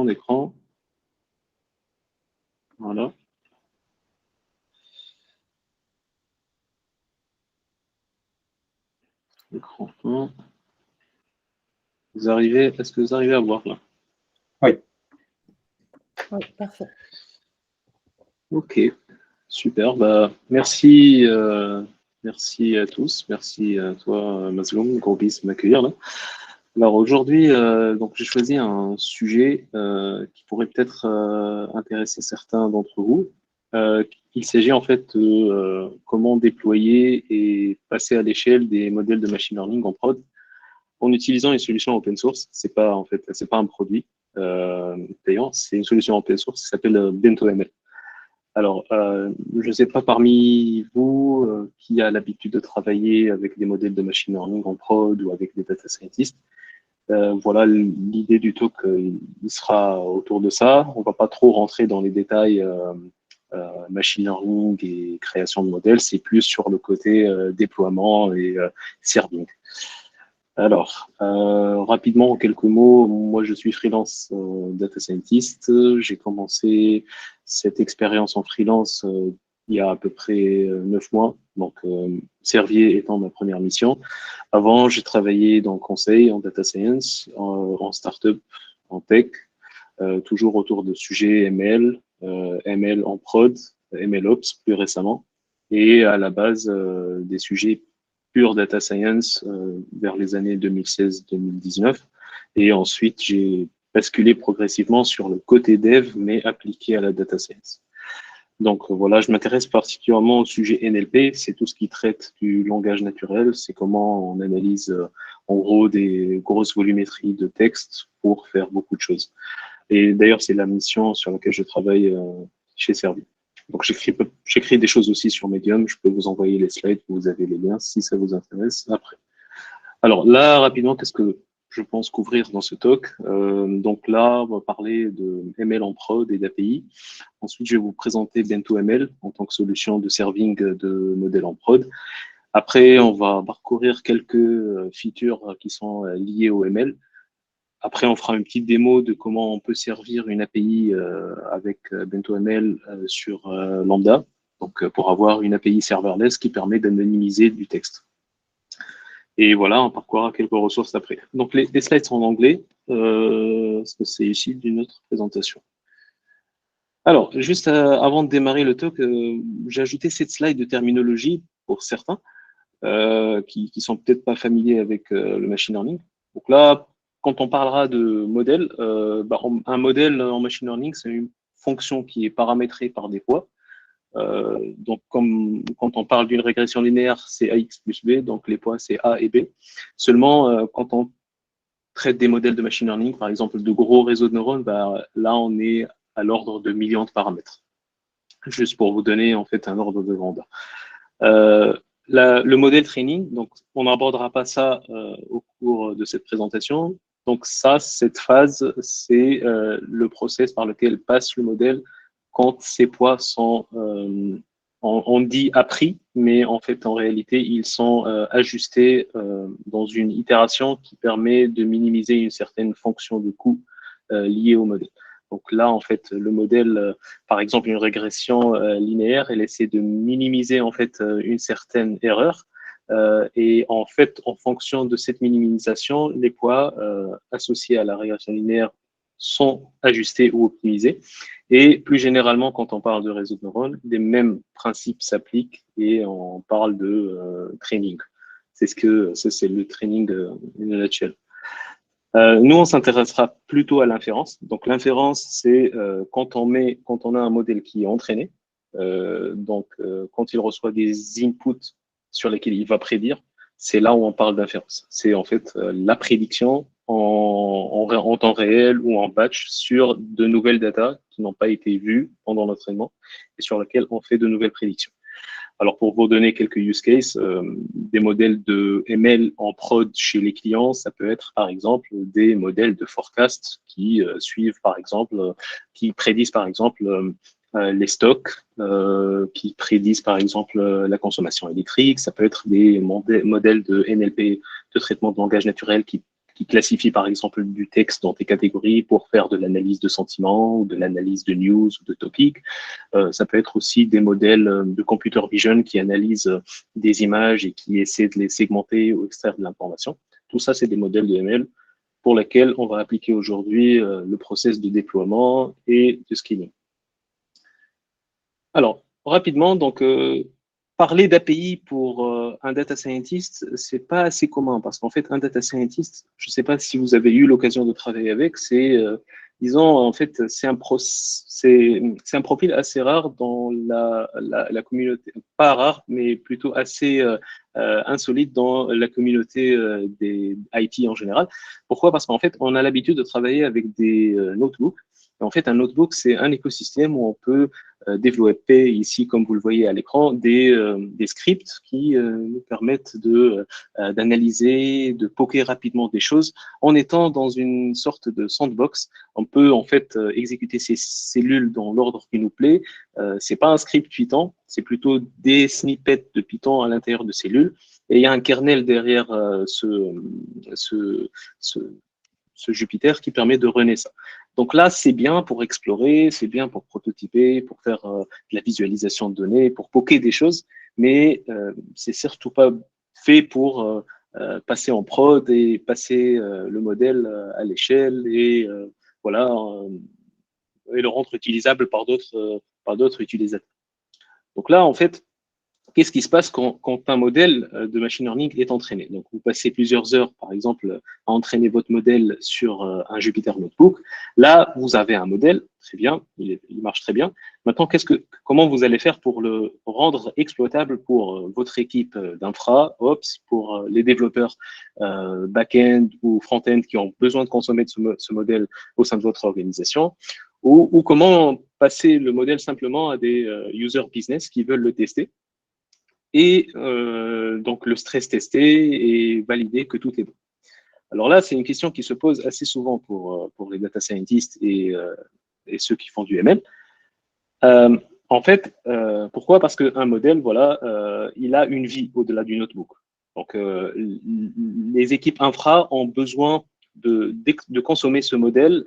mon écran. Voilà. Écran 1. Est-ce que vous arrivez à voir là? Oui. Oui, parfait. Ok, super. Bah, merci, merci à tous. Merci à toi, Mazloum, gros bis de m'accueillir là. Alors aujourd'hui, donc j'ai choisi un sujet qui pourrait peut-être intéresser certains d'entre vous. Il s'agit en fait de comment déployer et passer à l'échelle des modèles de machine learning en prod en utilisant une solution open source. C'est pas en fait, c'est pas un produit payant, c'est une solution open source qui s'appelle BentoML. Alors, je ne sais pas parmi vous qui a l'habitude de travailler avec des modèles de machine learning en prod ou avec des data scientists. Voilà, l'idée du talk, il sera autour de ça. On va pas trop rentrer dans les détails machine learning et création de modèles. C'est plus sur le côté déploiement et serving. Alors, rapidement, en quelques mots, moi je suis freelance data scientist. J'ai commencé cette expérience en freelance il y a à peu près 9 mois, donc Servier étant ma première mission. Avant, j'ai travaillé dans le conseil en data science, en startup, en tech, toujours autour de sujets ML, ML en prod, MLOps plus récemment, et à la base des sujets pure data science vers les années 2016-2019. Et ensuite, j'ai basculé progressivement sur le côté dev, mais appliqué à la data science. Donc voilà, je m'intéresse particulièrement au sujet NLP, c'est tout ce qui traite du langage naturel, c'est comment on analyse en gros des grosses volumétries de texte pour faire beaucoup de choses. Et d'ailleurs, c'est la mission sur laquelle je travaille chez Servier. Donc j'écris des choses aussi sur Medium, je peux vous envoyer les slides, vous avez les liens si ça vous intéresse après. Alors là, rapidement, qu'est-ce que je pense couvrir dans ce talk? Donc là, on va parler de ML en prod et d'API. Ensuite, je vais vous présenter BentoML en tant que solution de serving de modèles en prod. Après, on va parcourir quelques features qui sont liées au ML. Après, on fera une petite démo de comment on peut servir une API avec BentoML sur Lambda, donc pour avoir une API serverless qui permet d'anonymiser du texte. Et voilà, on parcourra quelques ressources après. Donc les slides sont en anglais, parce que c'est issu d'une autre présentation. Alors, juste avant de démarrer le talk, j'ai ajouté cette slide de terminologie pour certains qui sont peut-être pas familiers avec le machine learning. Donc là, quand on parlera de modèle, un modèle en machine learning, c'est une fonction qui est paramétrée par des poids. Donc, comme quand on parle d'une régression linéaire, c'est AX plus B, donc les poids, c'est A et B. Seulement, quand on traite des modèles de machine learning, par exemple de gros réseaux de neurones, là, on est à l'ordre de millions de paramètres. Juste pour vous donner en fait un ordre de grandeur. Le modèle training, donc on n'abordera pas ça au cours de cette présentation. Donc ça, cette phase, c'est le process par lequel passe le modèle quand ses poids sont, on dit appris, mais en fait, en réalité, ils sont ajustés dans une itération qui permet de minimiser une certaine fonction de coût liée au modèle. Donc là, en fait, le modèle, par exemple, une régression linéaire, elle essaie de minimiser en fait une certaine erreur. Et en fait, en fonction de cette minimisation, les poids associés à la régression linéaire sont ajustés ou optimisés. Et plus généralement, quand on parle de réseau de neurones, les mêmes principes s'appliquent et on parle de training. C'est le training in a nutshell. Nous, on s'intéressera plutôt à l'inférence. Donc, l'inférence, c'est quand on a un modèle qui est entraîné, quand il reçoit des inputs sur lesquels il va prédire, c'est là où on parle d'inférence. C'est en fait la prédiction en temps réel ou en batch sur de nouvelles datas qui n'ont pas été vues pendant l'entraînement et sur lesquelles on fait de nouvelles prédictions. Alors, pour vous donner quelques use cases, des modèles de ML en prod chez les clients, ça peut être, par exemple, des modèles de forecast qui suivent, par exemple, qui prédisent, par exemple, les stocks, qui prédisent, par exemple, la consommation électrique. Ça peut être des modèles de NLP, de traitement de langage naturel, qui qui classifie par exemple du texte dans des catégories pour faire de l'analyse de sentiments ou de l'analyse de news ou de topics. Ça peut être aussi des modèles de computer vision qui analysent des images et qui essaient de les segmenter ou extraire de l'information. Tout ça, c'est des modèles de ML pour lesquels on va appliquer aujourd'hui le process de déploiement et de scaling. Alors, rapidement, donc, parler d'API pour un data scientist, c'est pas assez commun parce qu'en fait, un data scientist, je ne sais pas si vous avez eu l'occasion de travailler avec, c'est, disons, en fait, c'est un profil assez rare dans la communauté, pas rare, mais plutôt assez insolite dans la communauté des IT en général. Pourquoi? Parce qu'en fait, on a l'habitude de travailler avec des notebooks. Et en fait, un notebook, c'est un écosystème où on peut développer ici, comme vous le voyez à l'écran, des scripts qui nous permettent d'analyser, de poker rapidement des choses en étant dans une sorte de sandbox. On peut en fait exécuter ces cellules dans l'ordre qui nous plaît. C'est pas un script Python, c'est plutôt des snippets de Python à l'intérieur de cellules. Et il y a un kernel derrière ce Jupyter qui permet de runner ça. Donc là, c'est bien pour explorer, c'est bien pour prototyper, pour faire de la visualisation de données, pour poker des choses, mais c'est surtout pas fait pour passer en prod et passer le modèle à l'échelle et voilà et le rendre utilisable par d'autres utilisateurs. Donc là, en fait, qu'est-ce qui se passe quand un modèle de machine learning est entraîné? Donc, vous passez plusieurs heures, par exemple, à entraîner votre modèle sur un Jupyter Notebook. Là, vous avez un modèle, très bien, il marche très bien. Maintenant, comment vous allez faire pour le rendre exploitable pour votre équipe d'infra, ops, pour les développeurs back-end ou front-end qui ont besoin de consommer de ce modèle au sein de votre organisation? Ou comment passer le modèle simplement à des user business qui veulent le tester et donc le stress tester et valider que tout est bon. Alors là, c'est une question qui se pose assez souvent pour les data scientists et ceux qui font du ML. En fait, pourquoi? Parce qu'un modèle, voilà, il a une vie au-delà du notebook. Donc, les équipes infra ont besoin de consommer ce modèle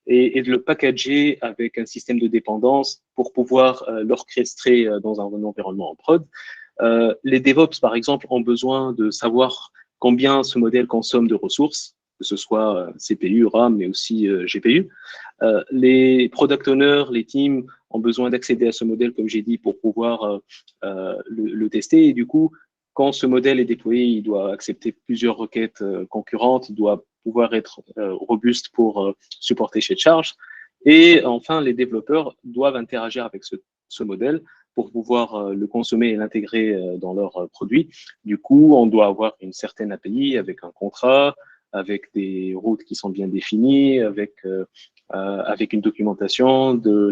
et de le packager avec un système de dépendance pour pouvoir l'orchestrer dans un environnement en prod. Les DevOps, par exemple, ont besoin de savoir combien ce modèle consomme de ressources, que ce soit CPU, RAM, mais aussi GPU. Les product owners, les teams ont besoin d'accéder à ce modèle, comme j'ai dit, pour pouvoir le tester. Et du coup, quand ce modèle est déployé, il doit accepter plusieurs requêtes concurrentes, il doit pouvoir être robuste pour supporter cette charge. Et enfin, les développeurs doivent interagir avec ce modèle pour pouvoir le consommer et l'intégrer dans leurs produits. Du coup, on doit avoir une certaine API avec un contrat, avec des routes qui sont bien définies, avec une documentation de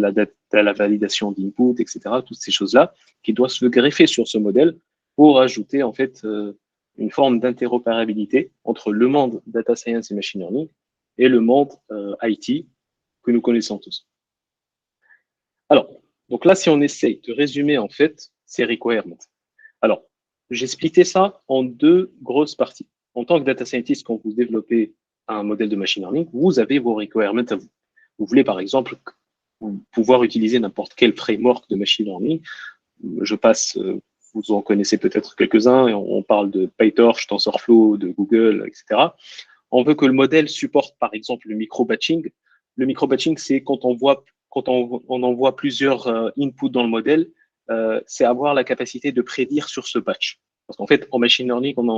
la validation d'input, etc. Toutes ces choses-là qui doivent se greffer sur ce modèle pour ajouter en fait une forme d'interopérabilité entre le monde data science et machine learning et le monde IT que nous connaissons tous. Alors, donc là, si on essaye de résumer en fait ces requirements. Alors, j'ai splitté ça en deux grosses parties. En tant que data scientist, quand vous développez un modèle de machine learning, vous avez vos requirements à vous. Vous voulez, par exemple, pouvoir utiliser n'importe quel framework de machine learning. Je passe, vous en connaissez peut-être quelques-uns, et on parle de PyTorch, TensorFlow, de Google, etc. On veut que le modèle supporte, par exemple, le micro-batching. Le micro-batching, c'est quand on envoie plusieurs inputs dans le modèle, c'est avoir la capacité de prédire sur ce batch. Parce qu'en fait, en machine learning, on veut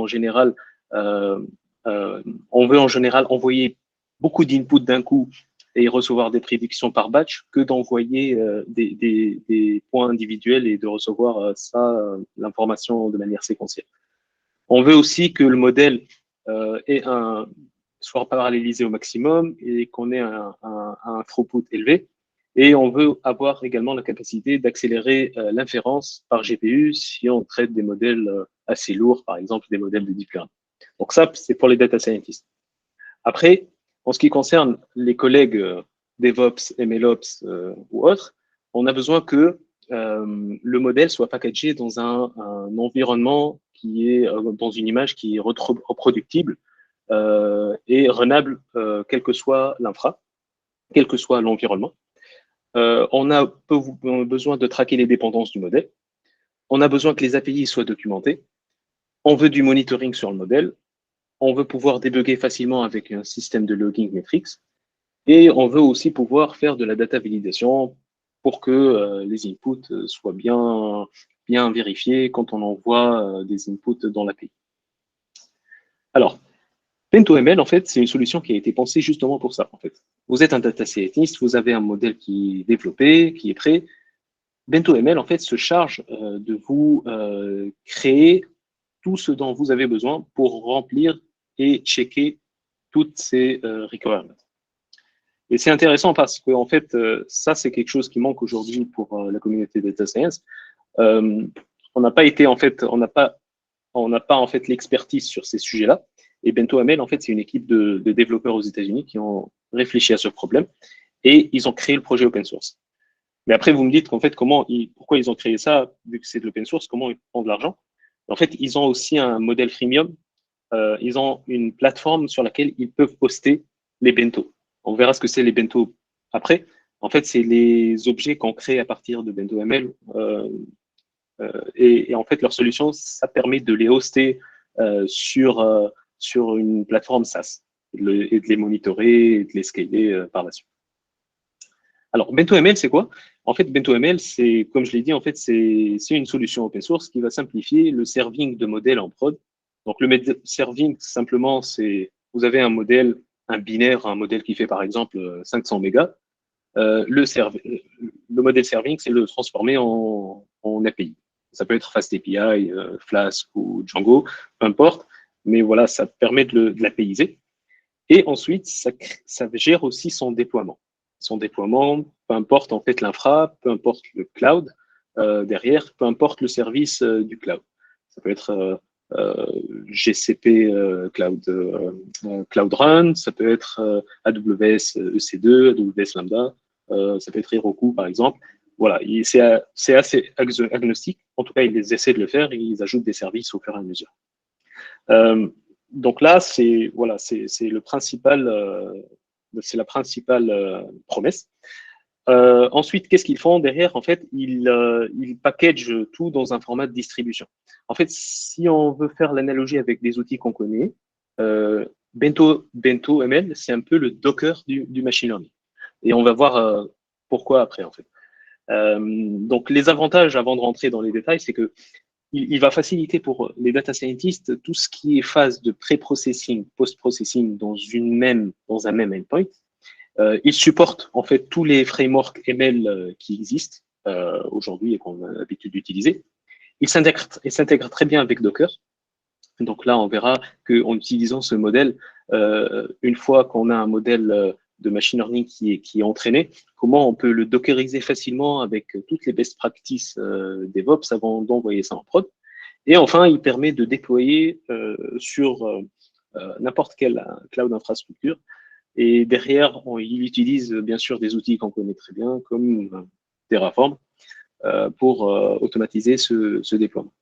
en général envoyer beaucoup d'inputs d'un coup et recevoir des prédictions par batch que d'envoyer des points individuels et de recevoir l'information de manière séquentielle. On veut aussi que le modèle soit parallélisé au maximum et qu'on ait un throughput élevé. Et on veut avoir également la capacité d'accélérer l'inférence par GPU si on traite des modèles assez lourds, par exemple des modèles de deep learning. Donc ça, c'est pour les data scientists. Après, en ce qui concerne les collègues DevOps, MLOps ou autres, on a besoin que le modèle soit packagé dans un environnement qui est dans une image qui est reproductible et runable, quel que soit l'infra, quel que soit l'environnement. On a besoin de traquer les dépendances du modèle. On a besoin que les API soient documentées. On veut du monitoring sur le modèle. On veut pouvoir débugger facilement avec un système de logging metrics. Et on veut aussi pouvoir faire de la data validation pour que les inputs soient bien vérifiés quand on envoie des inputs dans l'API. Alors, BentoML, en fait, c'est une solution qui a été pensée justement pour ça, en fait. Vous êtes un data scientist, vous avez un modèle qui est développé, qui est prêt. BentoML, en fait, se charge de vous créer tout ce dont vous avez besoin pour remplir et checker toutes ces requirements. Et c'est intéressant parce que, en fait, ça, c'est quelque chose qui manque aujourd'hui pour la communauté data science. On n'a pas été, en fait, on n'a pas en fait l'expertise sur ces sujets-là. Et BentoML, en fait, c'est une équipe de développeurs aux États-Unis qui ont réfléchi à ce problème et ils ont créé le projet open source. Mais après, vous me dites qu'en fait, pourquoi ils ont créé ça, vu que c'est de l'open source, comment ils font de l'argent? En fait, ils ont aussi un modèle freemium. Ils ont une plateforme sur laquelle ils peuvent poster les bento. On verra ce que c'est les bento après. En fait, c'est les objets qu'on crée à partir de BentoML. Et en fait, leur solution, ça permet de les hoster sur une plateforme SaaS et de les monitorer et de les scaler par la suite. Alors, BentoML, c'est quoi? En fait, BentoML, c'est, comme je l'ai dit, en fait, c'est une solution open source qui va simplifier le serving de modèles en prod. Donc, le serving, simplement, c'est, vous avez un modèle, un binaire, un modèle qui fait, par exemple, 500 mégas. Le modèle serving, c'est le transformer en API. Ça peut être FastAPI, Flask ou Django, peu importe. Mais voilà, ça permet de l'APIser. Et ensuite, ça gère aussi son déploiement. Son déploiement, peu importe en fait l'infra, peu importe le cloud derrière, peu importe le service du cloud. Ça peut être GCP Cloud Run, ça peut être AWS EC2, AWS Lambda, ça peut être Heroku par exemple. Voilà, c'est assez agnostique. En tout cas, ils essaient de le faire et ils ajoutent des services au fur et à mesure. Donc là, c'est voilà, c'est le principal, c'est la principale promesse. Ensuite, qu'est-ce qu'ils font derrière? En fait, ils packagent tout dans un format de distribution. En fait, si on veut faire l'analogie avec des outils qu'on connaît, BentoML, c'est un peu le Docker du machine learning. Et on va voir pourquoi après, en fait. Donc, les avantages, avant de rentrer dans les détails, c'est que il va faciliter pour les data scientists tout ce qui est phase de pré-processing, post-processing dans un même endpoint. Il supporte en fait tous les frameworks ML qui existent aujourd'hui et qu'on a l'habitude d'utiliser. Il s'intègre très bien avec Docker. Donc là, on verra qu'en utilisant ce modèle, une fois qu'on a un modèle de machine learning qui est entraîné, comment on peut le dockeriser facilement avec toutes les best practices DevOps avant d'envoyer ça en prod. Et enfin, il permet de déployer sur n'importe quel cloud infrastructure. Et derrière, il utilise bien sûr des outils qu'on connaît très bien, comme Terraform, pour automatiser ce déploiement.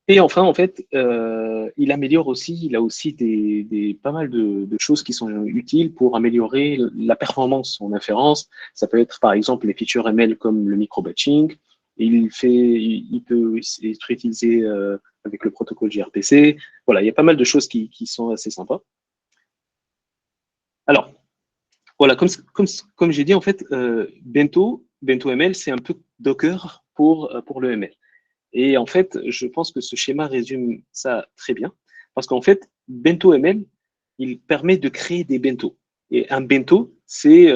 Et enfin, en fait, il a aussi pas mal de choses qui sont utiles pour améliorer la performance en inférence. Ça peut être par exemple les features ML comme le micro-batching. Il peut être utilisé avec le protocole gRPC. Voilà, il y a pas mal de choses qui sont assez sympas. Alors, voilà, comme j'ai dit, en fait, BentoML, c'est un peu Docker pour le ML. Et en fait, je pense que ce schéma résume ça très bien, parce qu'en fait, BentoML, il permet de créer des bento. Et un bento, c'est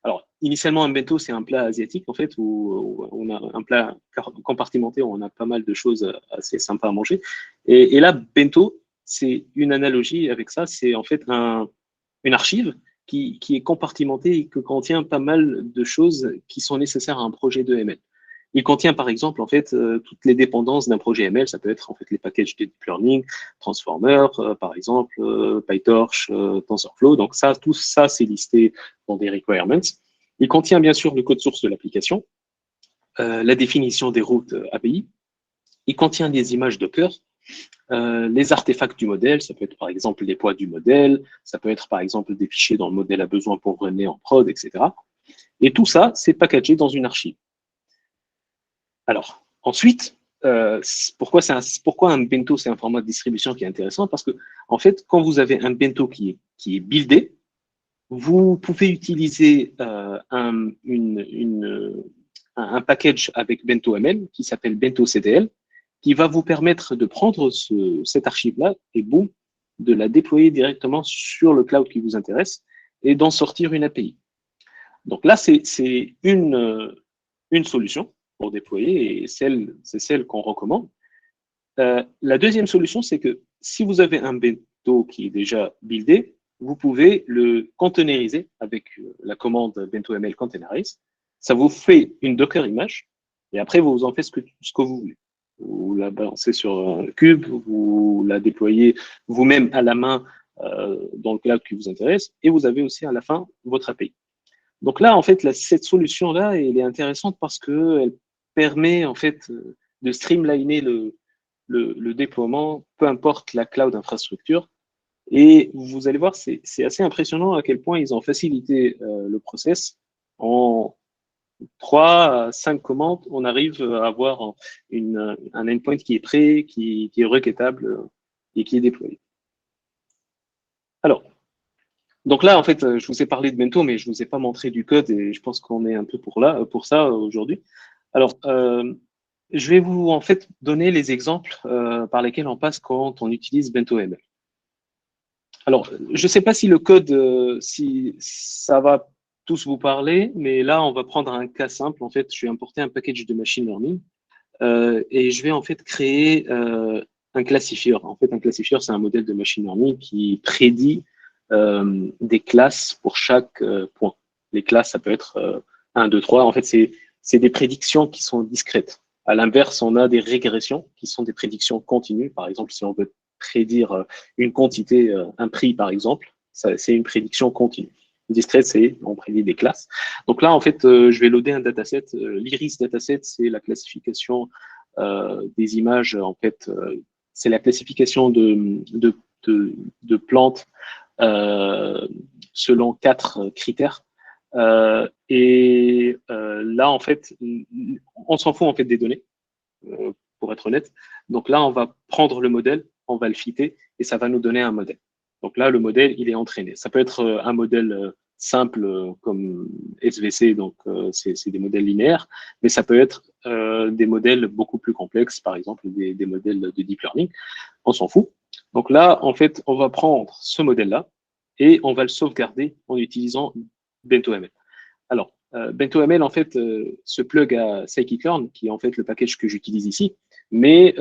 alors initialement un bento, c'est un plat asiatique en fait où on a un plat compartimenté où on a pas mal de choses assez sympas à manger. Et là, bento, c'est une analogie avec ça. C'est en fait une archive qui est compartimentée et qui contient pas mal de choses qui sont nécessaires à un projet de ML. Il contient par exemple en fait toutes les dépendances d'un projet ML. Ça peut être en fait les packages de deep learning, Transformer par exemple, PyTorch, TensorFlow. Donc ça, tout ça c'est listé dans des requirements. Il contient bien sûr le code source de l'application, la définition des routes API. Il contient des images Docker les artefacts du modèle, ça peut être par exemple les poids du modèle, ça peut être par exemple des fichiers dont le modèle a besoin pour runner en prod, etc. Et tout ça, c'est packagé dans une archive. Alors, ensuite, pourquoi un bento, c'est un format de distribution qui est intéressant? Parce que, en fait, quand vous avez un bento qui est buildé, vous pouvez utiliser un package avec BentoML qui s'appelle BentoCDL, qui va vous permettre de prendre cette archive-là et boum, de la déployer directement sur le cloud qui vous intéresse et d'en sortir une API. Donc là, c'est une solution pour déployer et c'est celle qu'on recommande. La deuxième solution, c'est que si vous avez un bento qui est déjà buildé, vous pouvez le containeriser avec la commande BentoML containerize. Ça vous fait une Docker image et après, vous en faites ce que vous voulez. Vous la balancez sur un cube, vous la déployez vous-même à la main dans le cloud qui vous intéresse et vous avez aussi à la fin votre API. Donc là, en fait, cette solution-là, elle est intéressante parce qu'elle permet en fait de streamliner le déploiement, peu importe la cloud infrastructure. Et vous allez voir, c'est assez impressionnant à quel point ils ont facilité le process. En 3 à 5 commandes, on arrive à avoir un endpoint qui est prêt, qui est requêtable et qui est déployé. Alors, donc là, en fait, je vous ai parlé de Bento, mais je ne vous ai pas montré du code et je pense qu'on est un peu pour ça aujourd'hui. Alors, je vais vous en fait donner les exemples par lesquels on passe quand on utilise BentoML. Alors, je ne sais pas si le code, si ça va tous vous parler, mais là, on va prendre un cas simple. En fait, je vais importer un package de machine learning et je vais en fait créer un classifieur. En fait, un classifieur, c'est un modèle de machine learning qui prédit des classes pour chaque point. Les classes, ça peut être 1, 2, 3. En fait, c'est des prédictions qui sont discrètes. À l'inverse, on a des régressions qui sont des prédictions continues. Par exemple, si on veut prédire une quantité, un prix, par exemple, c'est une prédiction continue. Discrète, c'est on prédit des classes. Donc là, en fait, je vais loader un dataset. L'Iris dataset, c'est la classification des images. En fait, c'est la classification de plantes selon 4 critères. Là, en fait, on s'en fout en fait des données, pour être honnête. Donc là, on va prendre le modèle, on va le fitter et ça va nous donner un modèle. Donc là, le modèle, il est entraîné. Ça peut être un modèle simple comme SVC, donc c'est des modèles linéaires, mais ça peut être des modèles beaucoup plus complexes, par exemple des modèles de deep learning. On s'en fout. Donc là, en fait, on va prendre ce modèle-là et on va le sauvegarder en utilisant BentoML. Alors, BentoML, en fait, se plug à scikit-learn, qui est en fait le package que j'utilise ici. Mais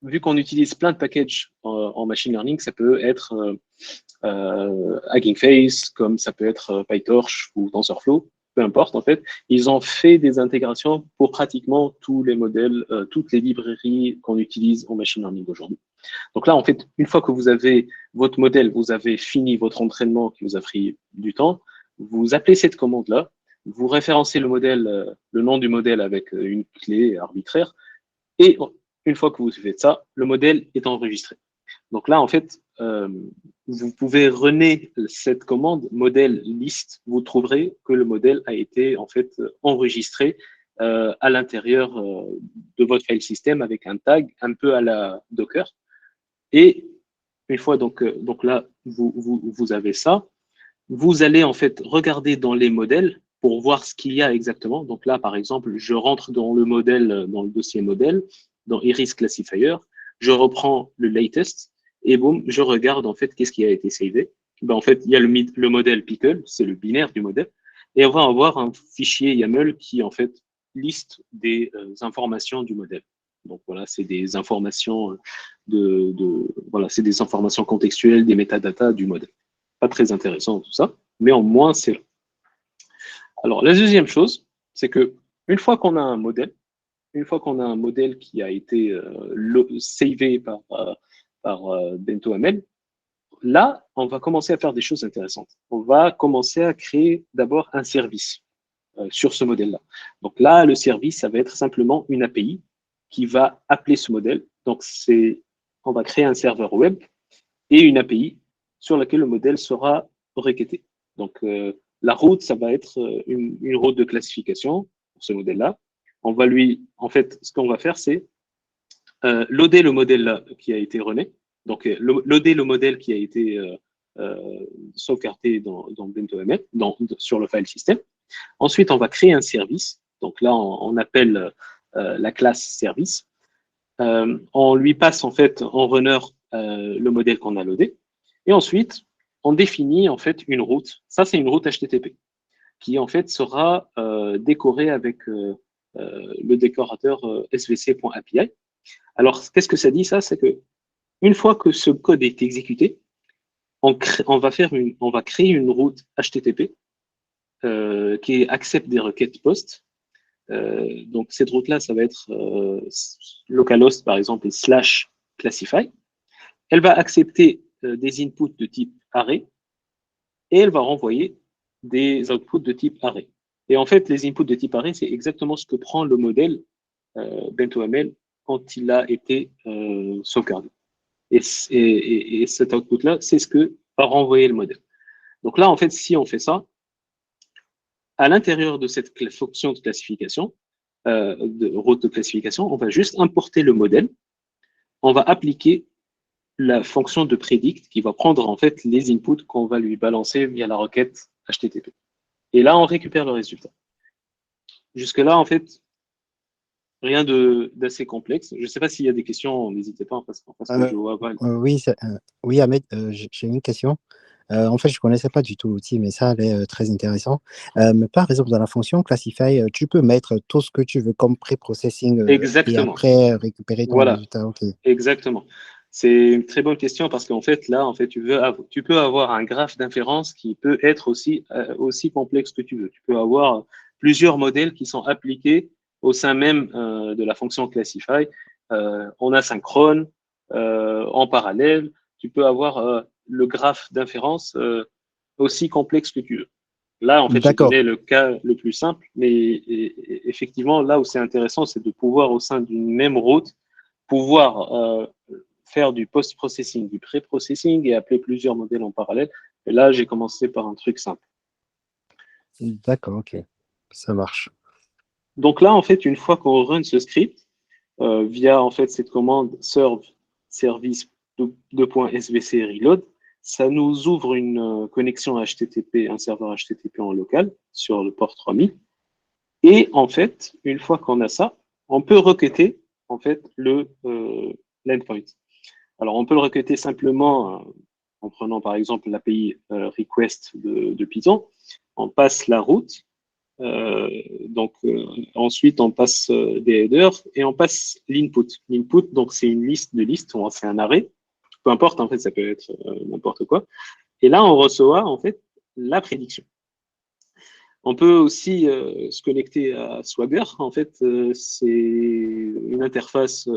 vu qu'on utilise plein de packages en machine learning, ça peut être Hugging Face, comme ça peut être PyTorch ou TensorFlow, peu importe en fait. Ils ont fait des intégrations pour pratiquement tous les modèles, toutes les librairies qu'on utilise en machine learning aujourd'hui. Donc là, en fait, une fois que vous avez votre modèle, vous avez fini votre entraînement qui vous a pris du temps, vous appelez cette commande-là, vous référencez le modèle, le nom du modèle avec une clé arbitraire, et une fois que vous faites ça, le modèle est enregistré. Donc là, en fait, vous pouvez runner cette commande modèle list. Vous trouverez que le modèle a été en fait enregistré à l'intérieur de votre file system avec un tag un peu à la Docker. Et une fois donc là, vous avez ça. Vous allez en fait regarder dans les modèles pour voir ce qu'il y a exactement. Donc là, par exemple, je rentre dans le modèle, dans le dossier modèle, dans Iris Classifier, je reprends le latest et boum, je regarde en fait qu'est-ce qui a été savé. Ben, en fait, il y a le modèle Pickle, c'est le binaire du modèle, et on va avoir un fichier YAML qui en fait liste des informations du modèle. Donc voilà, c'est des informations voilà, c'est des informations contextuelles, des métadatas du modèle. Pas très intéressant tout ça, mais au moins c'est là. Alors la deuxième chose, c'est que une fois qu'on a un modèle, qui a été savé par BentoML, là, on va commencer à faire des choses intéressantes. On va commencer à créer d'abord un service sur ce modèle-là. Donc là, le service, ça va être simplement une API qui va appeler ce modèle. Donc c'est on va créer un serveur web et une API sur laquelle le modèle sera requêté. Donc, la route, ça va être une route de classification pour ce modèle-là. On va en fait, ce qu'on va faire, c'est loader le modèle qui a été rené. Donc, loader le modèle qui a été sauvegardé dans BentoML, sur le file system. Ensuite, on va créer un service. Donc là, on appelle la classe service. On lui passe en fait en runner le modèle qu'on a loadé. Et ensuite, on définit en fait une route. Ça, c'est une route HTTP qui en fait sera décorée avec le décorateur svc.api. Alors, qu'est-ce que ça dit ça? C'est que une fois que ce code est exécuté, on va créer une route HTTP qui accepte des requêtes POST. Donc, cette route-là, ça va être localhost, par exemple, et /classify. Elle va accepter des inputs de type array et elle va renvoyer des outputs de type array. Et en fait, les inputs de type array, c'est exactement ce que prend le modèle BentoML quand il a été sauvegardé. Et cet output-là, c'est ce que va renvoyer le modèle. Donc là, en fait, si on fait ça, à l'intérieur de cette fonction de classification, de route de classification, on va juste importer le modèle, on va appliquer la fonction de predict qui va prendre en fait les inputs qu'on va lui balancer via la requête HTTP. Et là, on récupère le résultat. Jusque-là, en fait, rien d'assez complexe. Je ne sais pas s'il y a des questions, n'hésitez pas, parce que je vois pas. Oui, oui, Ahmed, j'ai une question. En fait, je ne connaissais pas du tout l'outil, mais ça a l'air très intéressant. Mais par exemple, dans la fonction Classify, tu peux mettre tout ce que tu veux comme pré-processing et Exactement. après récupérer ton Voilà. résultat. Okay. Exactement. C'est une très bonne question parce qu'en fait, là, en fait, tu peux avoir un graphe d'inférence qui peut être aussi complexe que tu veux. Tu peux avoir plusieurs modèles qui sont appliqués au sein même de la fonction Classify en asynchrone, en parallèle. Tu peux avoir le graphe d'inférence aussi complexe que tu veux. Là, en fait, j'ai donné le cas le plus simple, mais effectivement, là où c'est intéressant, c'est de pouvoir, au sein d'une même route, pouvoir faire du post-processing, du pré-processing et appeler plusieurs modèles en parallèle. Et là, j'ai commencé par un truc simple. D'accord, ok. Ça marche. Donc là, en fait, une fois qu'on run ce script, via en fait cette commande serve service .svc reload, ça nous ouvre une connexion HTTP, un serveur HTTP en local sur le port 3000. Et en fait, une fois qu'on a ça, on peut requêter en fait l'endpoint. Alors, on peut le requêter simplement en prenant par exemple l'API request de Python. On passe la route. Ensuite, on passe des headers et on passe l'input. L'input, donc, c'est une liste de listes, c'est un array. Peu importe, en fait, ça peut être n'importe quoi. Et là, on reçoit, en fait, la prédiction. On peut aussi se connecter à Swagger. En fait, c'est une interface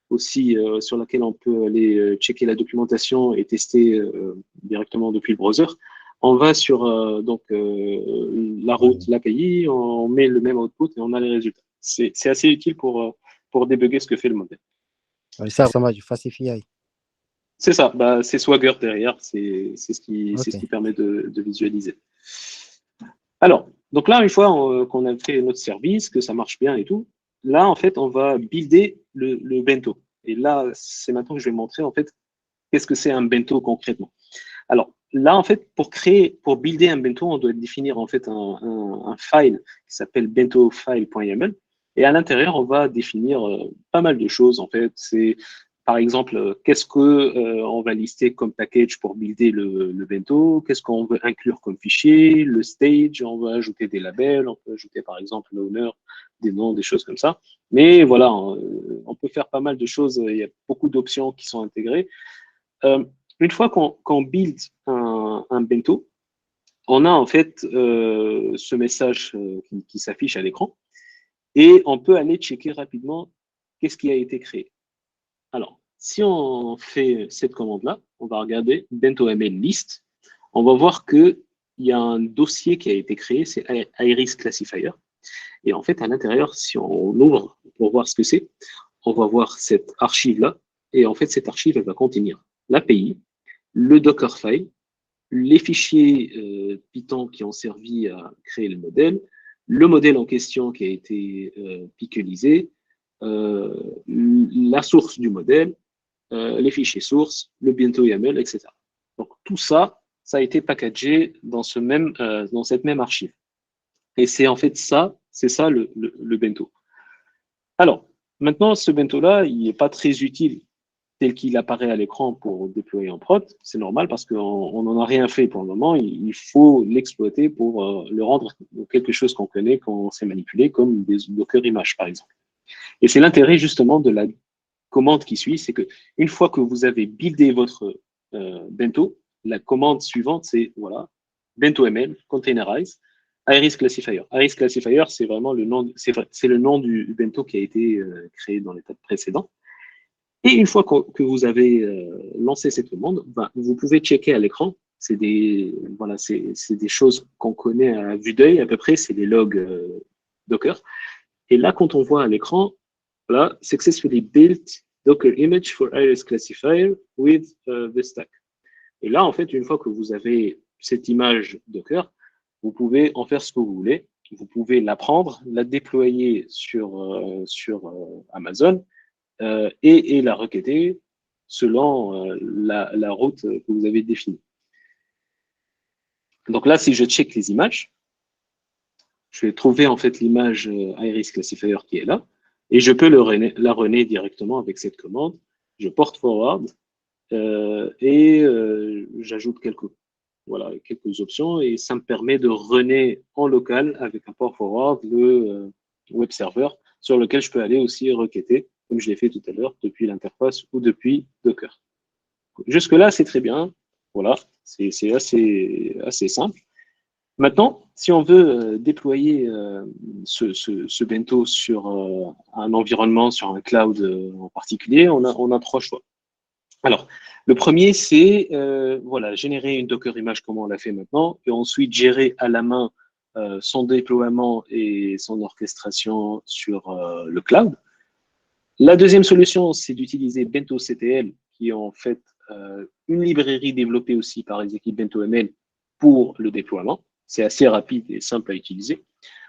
aussi sur laquelle on peut aller checker la documentation et tester directement depuis le browser. On va sur la route, l'API, on met le même output et on a les résultats. C'est assez utile pour débugger ce que fait le modèle. Ça ressemble à du Fastify. C'est ça, c'est Swagger derrière, c'est ce qui permet de visualiser. Alors, donc là, une fois qu'on a fait notre service, que ça marche bien et tout, là, en fait, on va builder le bento. Et là, c'est maintenant que je vais montrer, en fait, qu'est-ce que c'est un bento concrètement. Alors, là, en fait, pour builder un bento, on doit définir, en fait, un file qui s'appelle bentofile.yml. Et à l'intérieur, on va définir pas mal de choses, en fait. C'est, par exemple, qu'est-ce qu'on va lister comme package pour builder le bento, qu'est-ce qu'on veut inclure comme fichier, le stage, on va ajouter des labels, on peut ajouter, par exemple, l'owner, des noms, des choses comme ça. Mais voilà, on peut faire pas mal de choses. Il y a beaucoup d'options qui sont intégrées. Une fois qu'on build un bento, on a en fait ce message qui s'affiche à l'écran et on peut aller checker rapidement qu'est-ce qui a été créé. Alors, si on fait cette commande-là, on va regarder bentoml list, on va voir qu'il y a un dossier qui a été créé, c'est Iris Classifier. Et en fait, à l'intérieur, si on ouvre pour voir ce que c'est, on va voir cette archive-là Et en fait, cette archive, elle va contenir l'API, le Dockerfile, les fichiers Python qui ont servi à créer le modèle en question qui a été pickleisé, la source du modèle, les fichiers sources, le bento YAML, etc. Donc tout ça, ça a été packagé dans cette même archive. Et c'est en fait ça, c'est ça le bento. Alors, maintenant, ce bento-là, il n'est pas très utile tel qu'il apparaît à l'écran pour déployer en prod. C'est normal parce qu'on n'en a rien fait pour le moment. Il faut l'exploiter pour le rendre quelque chose qu'on connaît, qu'on sait manipuler, comme des Docker images, par exemple. Et c'est l'intérêt justement de la commande qui suit, c'est que une fois que vous avez buildé votre bento, la commande suivante, c'est voilà, bento ML, containerize, Iris Classifier. Iris Classifier, c'est vraiment le nom, c'est le nom du bento qui a été créé dans l'étape précédente. Et une fois que vous avez lancé cette commande, ben, vous pouvez checker à l'écran. C'est des, voilà, c'est des choses qu'on connaît à vue d'œil à peu près, c'est des logs Docker. Et là, quand on voit à l'écran, voilà, successfully built Docker image for Iris Classifier with the stack. Et là, en fait, une fois que vous avez cette image Docker, vous pouvez en faire ce que vous voulez. Vous pouvez la prendre, la déployer sur Amazon et la requêter selon la route que vous avez définie. Donc là, si je check les images, je vais trouver en fait l'image Iris Classifier qui est là, et je peux la runner directement avec cette commande. Je porte forward et j'ajoute quelques options, et ça me permet de runner en local avec un port forward le web server sur lequel je peux aller aussi requêter, comme je l'ai fait tout à l'heure, depuis l'interface ou depuis Docker. Jusque-là, c'est très bien. Voilà, c'est assez simple. Maintenant, si on veut déployer ce bento sur un environnement, sur un cloud en particulier, on a trois choix. Alors, le premier, c'est voilà, générer une Docker image comme on l'a fait maintenant, et ensuite gérer à la main son déploiement et son orchestration sur le cloud. La deuxième solution, c'est d'utiliser BentoCTL, qui est en fait une librairie développée aussi par les équipes BentoML pour le déploiement. C'est assez rapide et simple à utiliser.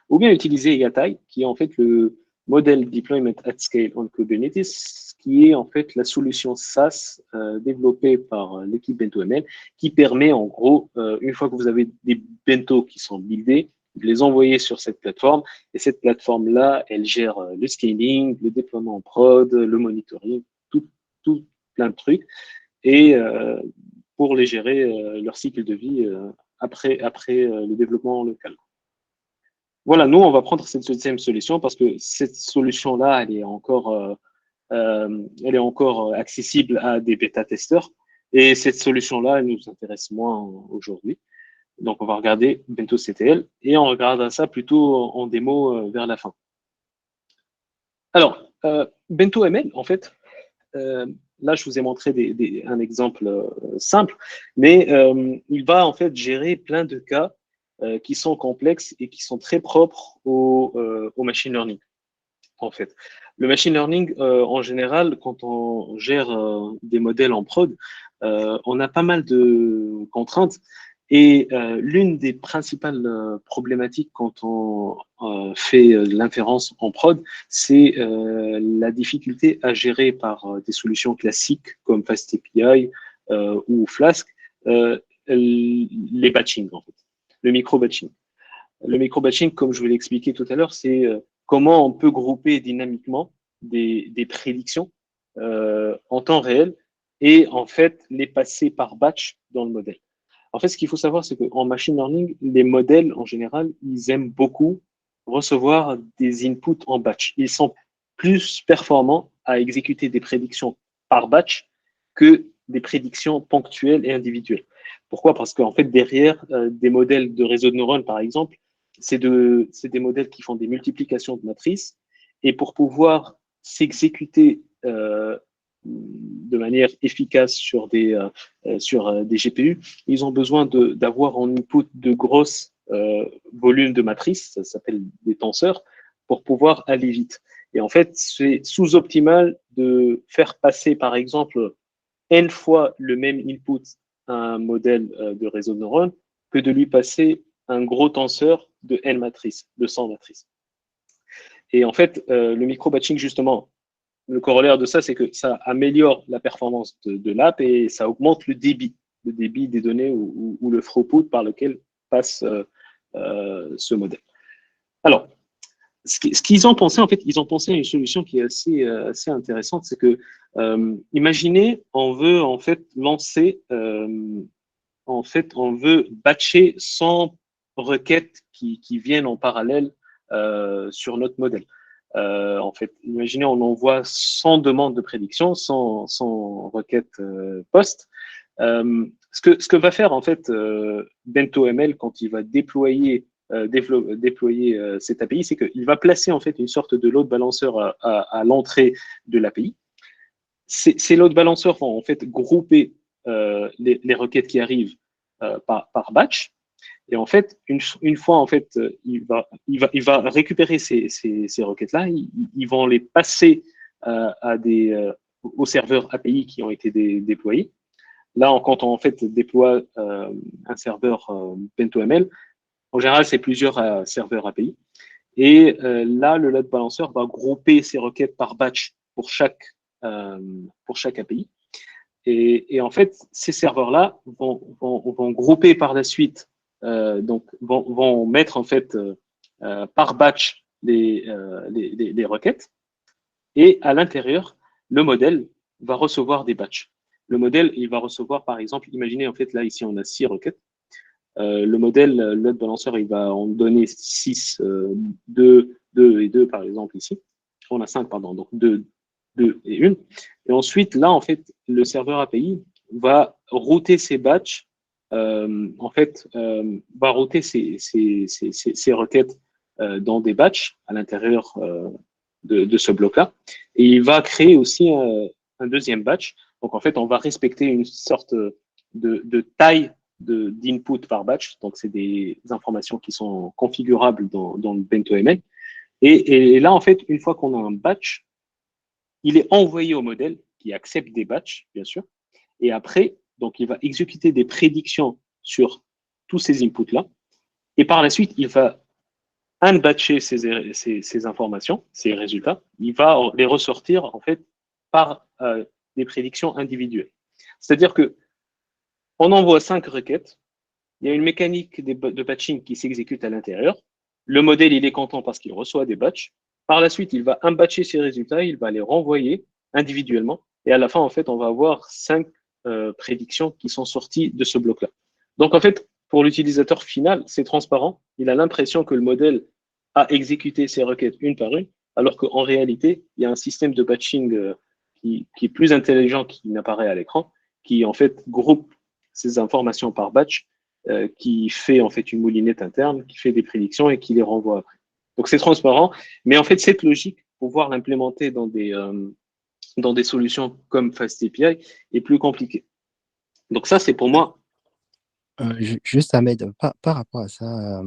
Ou bien utiliser Yatai, qui est en fait le Model Deployment at Scale on Kubernetes, qui est en fait la solution SaaS développée par l'équipe BentoML, qui permet en gros, une fois que vous avez des bentos qui sont buildés, de les envoyer sur cette plateforme. Et cette plateforme-là, elle gère le scaling, le déploiement en prod, le monitoring, tout plein de trucs. Et pour les gérer, leur cycle de vie après le développement local. Voilà, nous, on va prendre cette deuxième solution parce que cette solution-là, elle est encore accessible à des bêta-testeurs. Et cette solution-là, elle nous intéresse moins aujourd'hui. Donc, on va regarder BentoCTL et on regardera ça plutôt en démo vers la fin. Alors, BentoML, en fait, là, je vous ai montré un exemple simple, mais il va en fait gérer plein de cas qui sont complexes et qui sont très propres au machine learning. En fait, le machine learning, en général, quand on gère des modèles en prod, on a pas mal de contraintes. Et l'une des principales problématiques quand on fait l'inférence en prod, c'est la difficulté à gérer par des solutions classiques comme FastAPI ou Flask les batching, en fait, le micro-batching. Le micro-batching, comme je vous l'ai expliqué tout à l'heure, c'est comment on peut grouper dynamiquement des prédictions en temps réel et en fait les passer par batch dans le modèle. En fait, ce qu'il faut savoir, c'est qu'en machine learning, les modèles, en général, ils aiment beaucoup recevoir des inputs en batch. Ils sont plus performants à exécuter des prédictions par batch que des prédictions ponctuelles et individuelles. Pourquoi? Parce qu'en fait, derrière des modèles de réseau de neurones, par exemple, c'est des modèles qui font des multiplications de matrices. Et pour pouvoir s'exécuter de manière efficace sur des GPU, ils ont besoin d'avoir en input de grosses volumes de matrices, ça s'appelle des tenseurs, pour pouvoir aller vite. Et en fait, c'est sous-optimal de faire passer, par exemple, n fois le même input à un modèle de réseau de neurones que de lui passer un gros tenseur de n matrices, de 100 matrices. Et en fait, le micro-batching, justement, le corollaire de ça, c'est que ça améliore la performance de l'app et ça augmente le débit des données ou le throughput par lequel passe ce modèle. Alors, ce qu'ils ont pensé, en fait, ils ont pensé à une solution qui est assez intéressante, c'est que, imaginez, on veut en fait lancer, on veut batcher 100 requêtes qui viennent en parallèle sur notre modèle. En fait, imaginez, on envoie 100 demandes de prédiction, 100 requêtes post. Ce que va faire en fait BentoML quand il va déployer cette API, c'est qu'il va placer en fait une sorte de load balancer à l'entrée de l'API. Ces load balancers vont en fait grouper les requêtes qui arrivent par batch. Et en fait, une fois en fait, il va récupérer ces requêtes-là, ils vont les passer aux serveurs API qui ont été déployés. Là, quand on en fait déploie un serveur BentoML, en général, c'est plusieurs serveurs API. Et là, le load balancer va grouper ces requêtes par batch pour chaque API. Et en fait, ces serveurs-là vont grouper par la suite, donc vont mettre en fait par batch les requêtes. Et à l'intérieur, le modèle va recevoir des batchs. Le modèle, il va recevoir, par exemple, imaginez en fait là ici on a 6 requêtes. Le modèle, le load balancer, il va en donner 6, 2 et 2 par exemple ici. On a 5, pardon, donc 2 et 1. Et ensuite, là, en fait, le serveur API va router ses batchs, en fait, va router ces requêtes dans des batchs à l'intérieur de ce bloc-là. Et il va créer aussi un deuxième batch. Donc, en fait, on va respecter une sorte de taille d'input par batch. Donc, c'est des informations qui sont configurables dans le BentoML. Et là, en fait, une fois qu'on a un batch, il est envoyé au modèle qui accepte des batchs, bien sûr. Et après, donc, il va exécuter des prédictions sur tous ces inputs-là. Et par la suite, il va unbatcher ces informations, ces résultats. Il va les ressortir, en fait, par des prédictions individuelles. C'est-à-dire que on envoie 5 requêtes. Il y a une mécanique de batching qui s'exécute à l'intérieur. Le modèle, il est content parce qu'il reçoit des batchs. Par la suite, il va unbatcher ces résultats, il va les renvoyer individuellement. Et à la fin, en fait, on va avoir 5 prédictions qui sont sorties de ce bloc-là. Donc, en fait, pour l'utilisateur final, c'est transparent. Il a l'impression que le modèle a exécuté ces requêtes une par une, alors qu'en réalité, il y a un système de batching qui est plus intelligent qui n'apparaît à l'écran, qui en fait groupe ces informations par batch, qui fait en fait une moulinette interne, qui fait des prédictions et qui les renvoie après. Donc c'est transparent, mais en fait cette logique, pouvoir l'implémenter dans des solutions comme FastAPI est plus compliquée. Donc ça c'est pour moi. Juste Ahmed, par rapport à ça,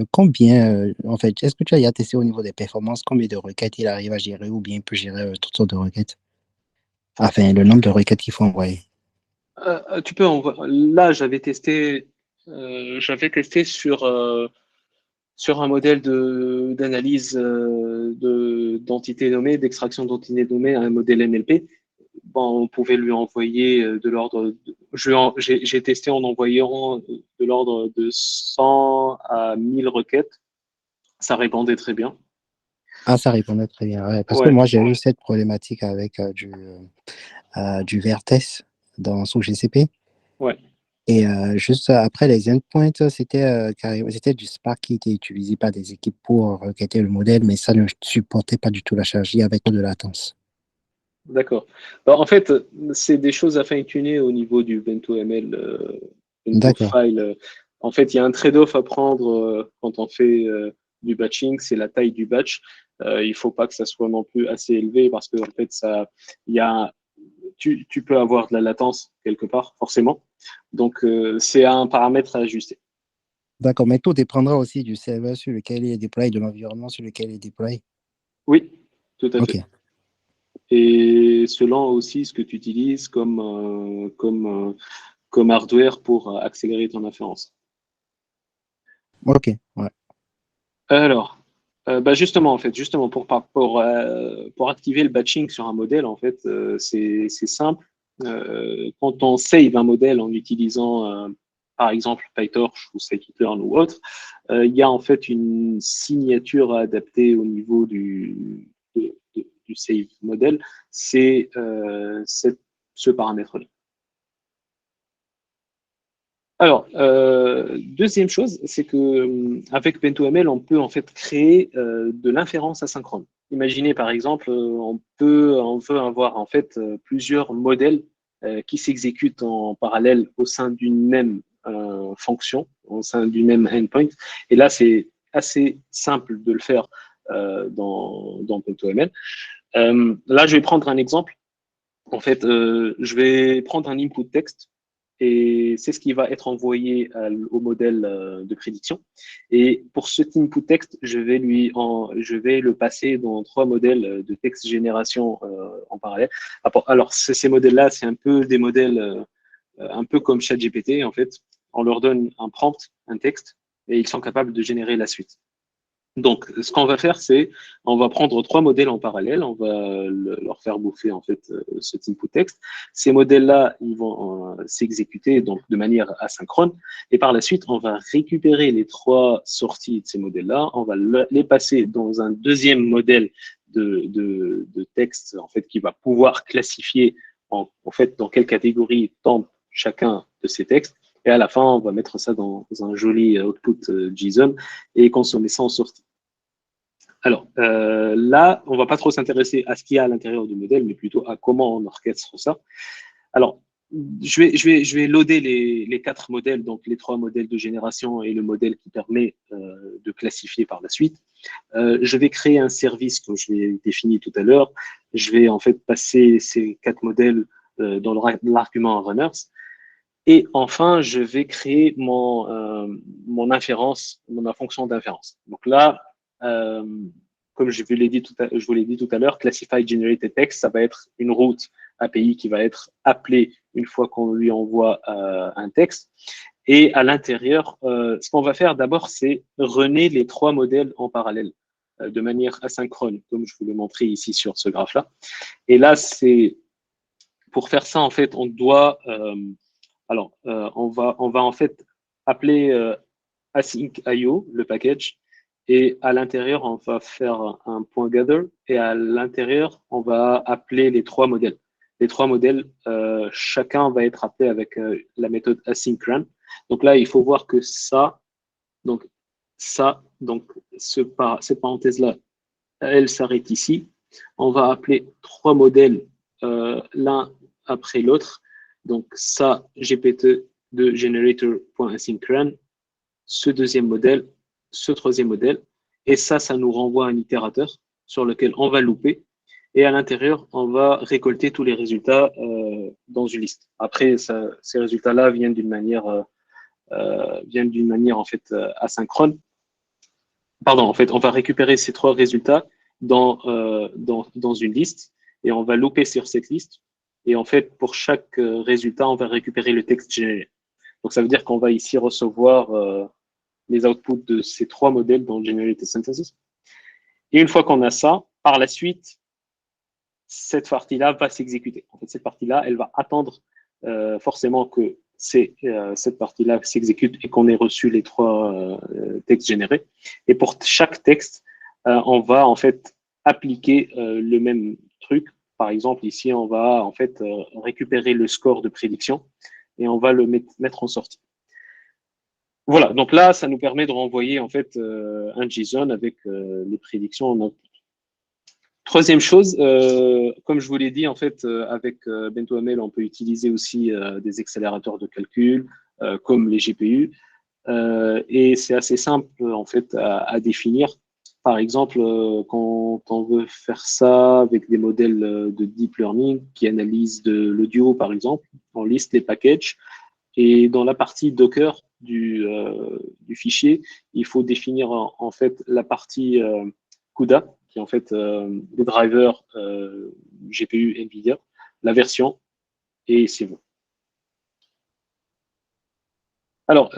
combien, en fait, est-ce que tu as déjà testé au niveau des performances, combien de requêtes il arrive à gérer ou bien il peut gérer toutes sortes de requêtes? Enfin, le nombre de requêtes qu'il faut envoyer. Tu peux là j'avais testé sur un modèle d'analyse d'entités nommées, d'extraction d'entités nommées, un modèle NLP. Bon, on pouvait lui envoyer de l'ordre. J'ai testé en envoyant de l'ordre de 100 à 1000 requêtes. Ça répondait très bien. Ah, ça répondait très bien. Ouais, parce que Ouais. moi, j'ai eu cette problématique avec du Vertex sous GCP. Ouais. Et juste après les endpoints, c'était du Spark qui était utilisé par des équipes pour requêter le modèle, mais ça ne supportait pas du tout la charge avec de latence. D'accord. Bah, en fait, c'est des choses à fine-tuner au niveau du BentoML, Bento D'accord. file. En fait, il y a un trade-off à prendre quand on fait du batching, c'est la taille du batch. Il ne faut pas que ça soit non plus assez élevé parce que en fait, tu peux avoir de la latence quelque part, forcément. Donc, c'est un paramètre à ajuster. D'accord, mais tout dépendra aussi du serveur sur lequel il est déployé, de l'environnement sur lequel il est déployé. Oui, tout à Ok, fait. Et selon aussi ce que tu utilises comme hardware pour accélérer ton inférence. ok, ouais. Alors, bah justement, en fait, justement, pour activer le batching sur un modèle, en fait, c'est simple. Quand on save un modèle en utilisant, par exemple, PyTorch ou scikit-learn ou autre, il y a en fait une signature à adapter au niveau du save modèle. C'est ce paramètre-là. Alors, deuxième chose, c'est que avec Bento.ml, on peut en fait créer de l'inférence asynchrone. Imaginez par exemple, on peut avoir en fait plusieurs modèles qui s'exécutent en parallèle au sein d'une même fonction, au sein du même endpoint. Et là, c'est assez simple de le faire dans Bento.ml. Là, je vais prendre un exemple. En fait, je vais prendre un input texte et c'est ce qui va être envoyé au modèle de prédiction. Et pour cet input texte, je vais le passer dans trois modèles de texte génération en parallèle. Alors, ces modèles-là, c'est un peu des modèles un peu comme ChatGPT, en fait. On leur donne un prompt, un texte, et ils sont capables de générer la suite. Donc, ce qu'on va faire, c'est, on va prendre trois modèles en parallèle, on va leur faire bouffer en fait ce input texte. Ces modèles-là, ils vont s'exécuter donc de manière asynchrone, et par la suite, on va récupérer les trois sorties de ces modèles-là, on va les passer dans un deuxième modèle de texte en fait qui va pouvoir classifier en fait dans quelle catégorie tombe chacun de ces textes. Et à la fin, on va mettre ça dans un joli output JSON et consommer ça en sortie. Alors là, on ne va pas trop s'intéresser à ce qu'il y a à l'intérieur du modèle, mais plutôt à comment on orchestre ça. Alors, je vais loader les quatre modèles, donc les trois modèles de génération et le modèle qui permet de classifier par la suite. Je vais créer un service, comme je l'ai défini tout à l'heure. Je vais en fait passer ces quatre modèles dans l'argument runners. Et enfin, je vais créer mon inférence, ma fonction d'inférence. Donc là, euh, comme je vous l'ai dit tout à l'heure, Classify Generated Text, ça va être une route API qui va être appelée une fois qu'on lui envoie un texte. Et à l'intérieur, ce qu'on va faire d'abord, c'est runner les trois modèles en parallèle de manière asynchrone, comme je vous l'ai montré ici sur ce graphe-là. Et là, c'est pour faire ça, en fait, on doit on va en fait appeler async.io, le package, et à l'intérieur, on va faire un point gather, et à l'intérieur, on va appeler les trois modèles. Les trois modèles, chacun va être appelé avec la méthode async_run. Donc là, il faut voir que donc cette parenthèse-là, elle s'arrête ici. On va appeler trois modèles l'un après l'autre. Donc ça, GPT de generator.asynchron, ce deuxième modèle, ce troisième modèle. Et ça nous renvoie un itérateur sur lequel on va louper. Et à l'intérieur, on va récolter tous les résultats dans une liste. Après, ces résultats-là viennent d'une manière en fait asynchrone. Pardon, en fait, on va récupérer ces trois résultats dans une liste et on va louper sur cette liste. Et en fait, pour chaque résultat, on va récupérer le texte généré. Donc, ça veut dire qu'on va ici recevoir les outputs de ces trois modèles dans Generated Synthesis. Et une fois qu'on a ça, par la suite, cette partie-là va s'exécuter. En fait, cette partie-là, elle va attendre forcément que cette partie-là s'exécute et qu'on ait reçu les trois textes générés. Et pour chaque texte, on va en fait appliquer le même truc. Par exemple, ici, on va en fait récupérer le score de prédiction et on va le mettre en sortie. Voilà, donc là, ça nous permet de renvoyer en fait un JSON avec les prédictions en output. Troisième chose, comme je vous l'ai dit, en fait, avec Bento.ml, on peut utiliser aussi des accélérateurs de calcul comme les GPU. Et c'est assez simple en fait à définir. Par exemple, quand on veut faire ça avec des modèles de deep learning qui analysent de l'audio, par exemple, on liste les packages. Et dans la partie Docker du fichier, il faut définir en fait la partie CUDA qui est en fait le driver GPU NVIDIA, la version, et c'est bon. Alors,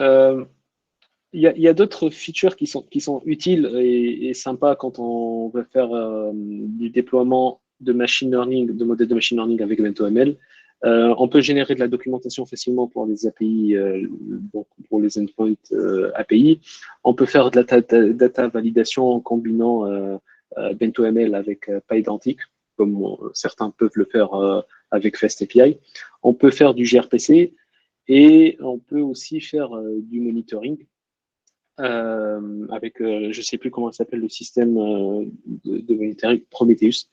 il y a d'autres features qui sont utiles et sympas quand on veut faire du déploiement de machine learning, de modèles de machine learning avec BentoML. On peut générer de la documentation facilement pour les API, donc pour les endpoints API. On peut faire de la data validation en combinant BentoML avec PyIdentic, comme certains peuvent le faire avec FastAPI. On peut faire du gRPC et on peut aussi faire du monitoring avec, je ne sais plus comment s'appelle le système de monitoring, Prometheus.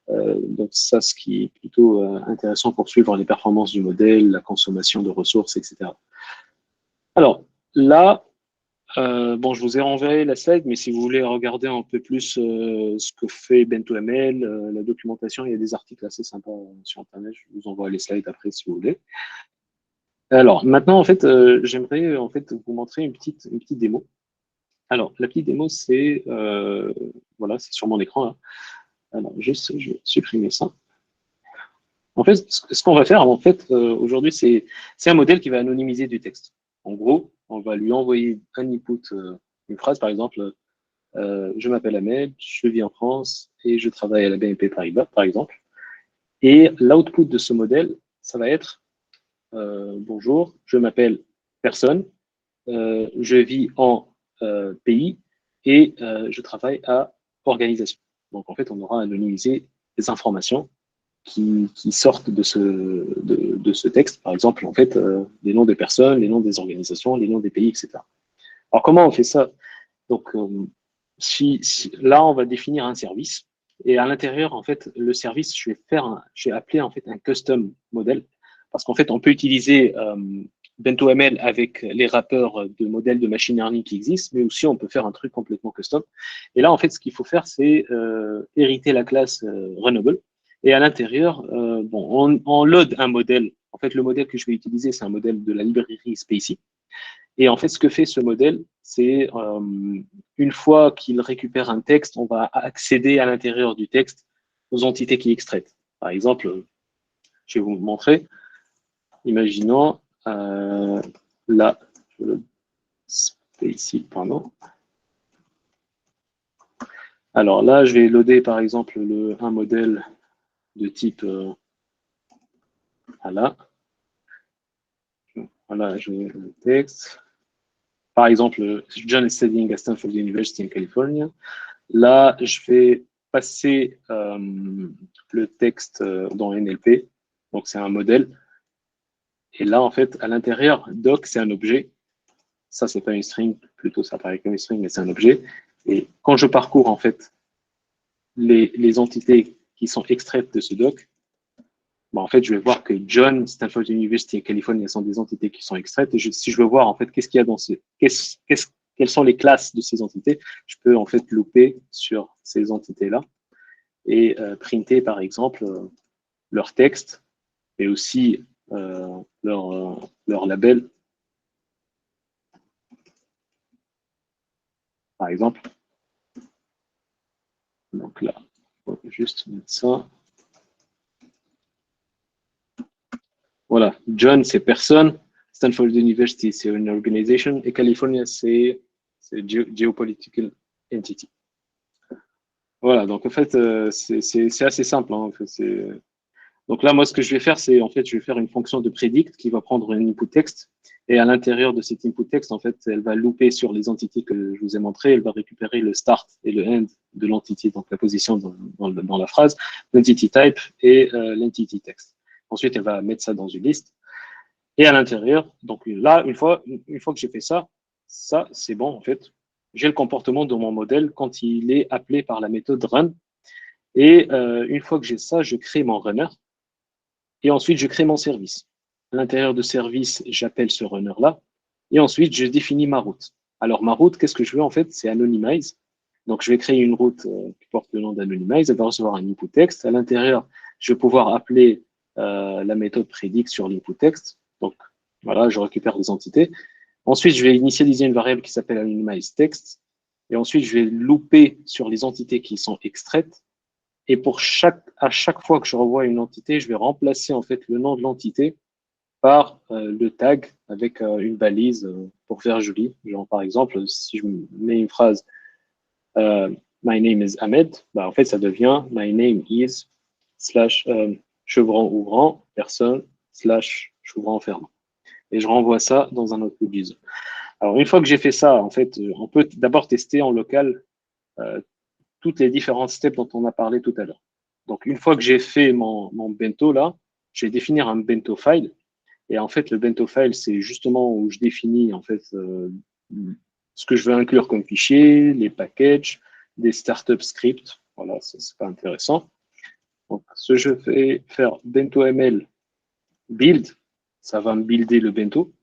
Donc ça, ce qui est plutôt intéressant pour suivre les performances du modèle, la consommation de ressources, etc. Alors là, bon, je vous ai renvoyé la slide, mais si vous voulez regarder un peu plus ce que fait BentoML, la documentation, il y a des articles assez sympas sur Internet. Je vous envoie les slides après si vous voulez. Alors maintenant, en fait, j'aimerais en fait vous montrer une petite démo. Alors, la petite démo, c'est voilà, c'est sur mon écran là. Alors, juste, je vais supprimer ça. En fait, ce qu'on va faire, en fait, aujourd'hui, c'est un modèle qui va anonymiser du texte. En gros, on va lui envoyer un input, une phrase, par exemple, je m'appelle Ahmed, je vis en France et je travaille à la BNP Paribas, par exemple. Et l'output de ce modèle, ça va être bonjour, je m'appelle personne, je vis en pays et je travaille à organisation. Donc, en fait, on aura anonymisé les informations qui sortent de ce texte. Par exemple, en fait, les noms des personnes, les noms des organisations, les noms des pays, etc. Alors, comment on fait ça? Donc, là, on va définir un service. Et à l'intérieur, en fait, le service, je vais appeler en fait un custom model. Parce qu'en fait, on peut utiliser BentoML avec les wrappers de modèles de machine learning qui existent, mais aussi on peut faire un truc complètement custom. Et là, en fait, ce qu'il faut faire, c'est hériter la classe Runnable. Et à l'intérieur, bon, on load un modèle. En fait, le modèle que je vais utiliser, c'est un modèle de la librairie SpaCy. Et en fait, ce que fait ce modèle, c'est une fois qu'il récupère un texte, on va accéder à l'intérieur du texte aux entités qui extraitent. Par exemple, je vais vous montrer. Imaginons là, ici, pardon. Alors là, je vais loader par exemple un modèle de type voilà. Voilà, je mets le texte. Par exemple, John is studying at Stanford University in California. Là, je vais passer le texte dans NLP. Donc, c'est un modèle. Et là, en fait, à l'intérieur, doc, c'est un objet. Ça, c'est pas une string. Plutôt, ça paraît comme une string, mais c'est un objet. Et quand je parcours, en fait, les entités qui sont extraites de ce doc, bon, en fait, je vais voir que John, Stanford University et Californie sont des entités qui sont extraites. Et si je veux voir, en fait, qu'est-ce qu'il y a dans quelles sont les classes de ces entités, je peux, en fait, louper sur ces entités-là et printer, par exemple, leur texte et aussi leur label, par exemple. Donc là, on va juste mettre ça. Voilà, John, c'est personne. Stanford University, c'est une organisation. Et California, c'est geopolitical entity. Voilà, donc en fait, c'est assez simple. Hein, en fait, donc là, moi, ce que je vais faire, c'est en fait, je vais faire une fonction de predict qui va prendre un input texte. Et à l'intérieur de cet input texte, en fait, elle va looper sur les entités que je vous ai montrées. Elle va récupérer le start et le end de l'entité, donc la position dans la phrase, l'entity type et l'entity text. Ensuite, elle va mettre ça dans une liste. Et à l'intérieur, donc là, une fois que j'ai fait ça, c'est bon, en fait. J'ai le comportement de mon modèle quand il est appelé par la méthode run. Et une fois que j'ai ça, je crée mon runner. Et ensuite, je crée mon service. À l'intérieur de service, j'appelle ce runner-là. Et ensuite, je définis ma route. Alors, ma route, qu'est-ce que je veux en fait? C'est anonymize. Donc, je vais créer une route qui porte le nom d'anonymize. Elle va recevoir un input text. À l'intérieur, je vais pouvoir appeler la méthode predict sur l'input text. Donc, voilà, je récupère des entités. Ensuite, je vais initialiser une variable qui s'appelle anonymize text. Et ensuite, je vais looper sur les entités qui sont extraites. Et à chaque fois que je revois une entité, je vais remplacer en fait le nom de l'entité par le tag avec une balise pour faire joli. Genre, par exemple, si je mets une phrase My name is Ahmed, bah, en fait, ça devient My name is / chevron ouvrant, personne, / chevron fermant. Et je renvoie ça dans un autre user. Alors, une fois que j'ai fait ça, en fait, on peut d'abord tester en local toutes les différentes steps dont on a parlé tout à l'heure. Donc, une fois que j'ai fait mon bento là, je vais définir un bento file. Et en fait, le bento file, c'est justement où je définis en fait ce que je veux inclure comme fichier, les packages, des startup scripts. Voilà, ça c'est pas intéressant. Donc, ce que je vais faire bento ml build, ça va me builder le bento.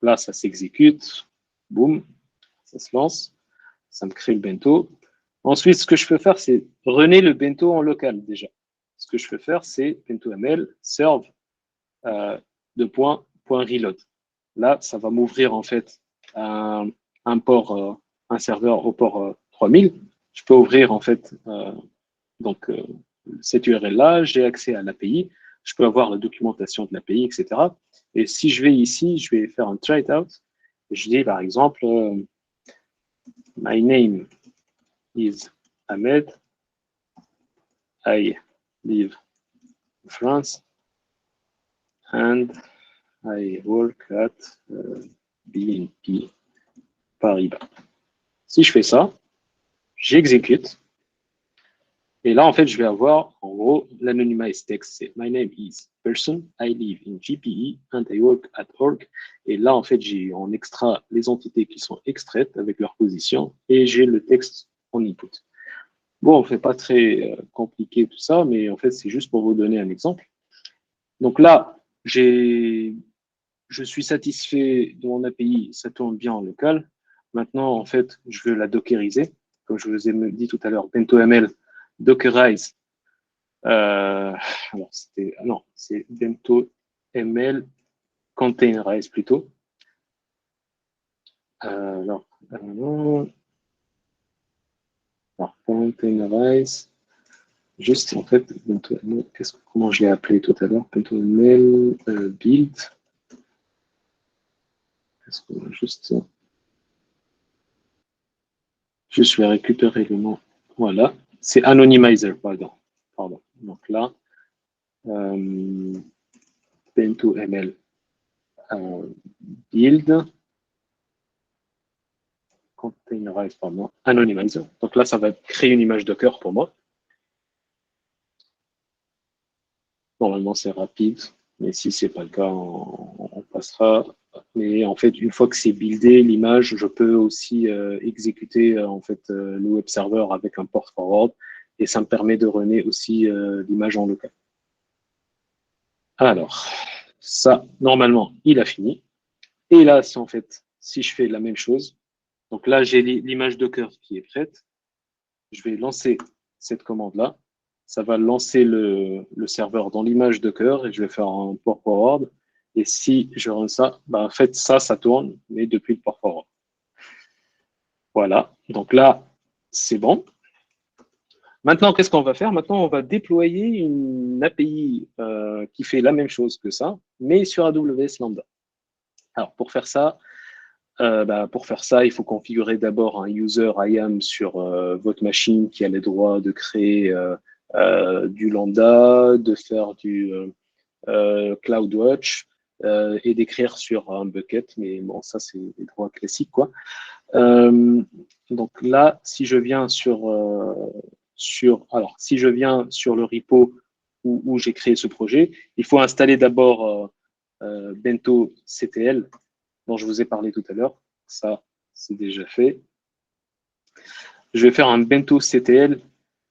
Là, ça s'exécute, boum, ça se lance, ça me crée le bento. Ensuite, ce que je peux faire, c'est runner le bento en local déjà. Ce que je peux faire, c'est bento ml serve de point reload. Là, ça va m'ouvrir en fait un port, un serveur au port 3000. Je peux ouvrir en fait cette URL-là, j'ai accès à l'API, je peux avoir la documentation de l'API, etc. Et si je vais ici, je vais faire un try it out. Je dis par exemple, my name is Ahmed, I live in France, and I work at BNP Paribas. Si je fais ça, j'exécute. Et là, en fait, je vais avoir, en gros, l'anonymized text, c'est My name is person, I live in GPE, and I work at org. Et là, en fait, on extrait les entités qui sont extraites avec leur position et j'ai le texte en input. Bon, on ne fait pas très compliqué tout ça, mais en fait, c'est juste pour vous donner un exemple. Donc là, je suis satisfait de mon API, ça tourne bien en local. Maintenant, en fait, je veux la dockeriser. Comme je vous ai dit tout à l'heure, BentoML dockerize. Alors, c'est BentoML containerize plutôt. Alors, containerize. Juste, en fait, comment je l'ai appelé tout à l'heure? BentoML build. Juste, je vais récupérer le nom. Voilà, c'est anonymizer, pardon. Donc là, BentoML build containerize, pardon, anonymizer. Donc là, ça va créer une image Docker pour moi. Normalement, c'est rapide, mais si c'est pas le cas, on passera. Mais en fait, une fois que c'est buildé, l'image, je peux aussi exécuter en fait le web server avec un port forward et ça me permet de runner aussi l'image en local. Alors, ça, normalement, il a fini. Et là, en fait, si je fais la même chose, donc là, j'ai l'image Docker qui est prête. Je vais lancer cette commande-là. Ça va lancer le serveur dans l'image Docker et je vais faire un port forward. Et si je run ça, bah, en fait, ça tourne, mais depuis le port forward. Voilà. Donc là, c'est bon. Maintenant, qu'est-ce qu'on va faire? Maintenant, on va déployer une API qui fait la même chose que ça, mais sur AWS Lambda. Alors, pour faire ça, il faut configurer d'abord un user IAM sur votre machine qui a les droits de créer du Lambda, de faire du CloudWatch et d'écrire sur un bucket. Mais bon, ça, c'est des droits classiques, quoi. Donc là, si je viens sur le repo où j'ai créé ce projet, il faut installer d'abord Bento CTL dont je vous ai parlé tout à l'heure. Ça, c'est déjà fait. Je vais faire un Bento CTL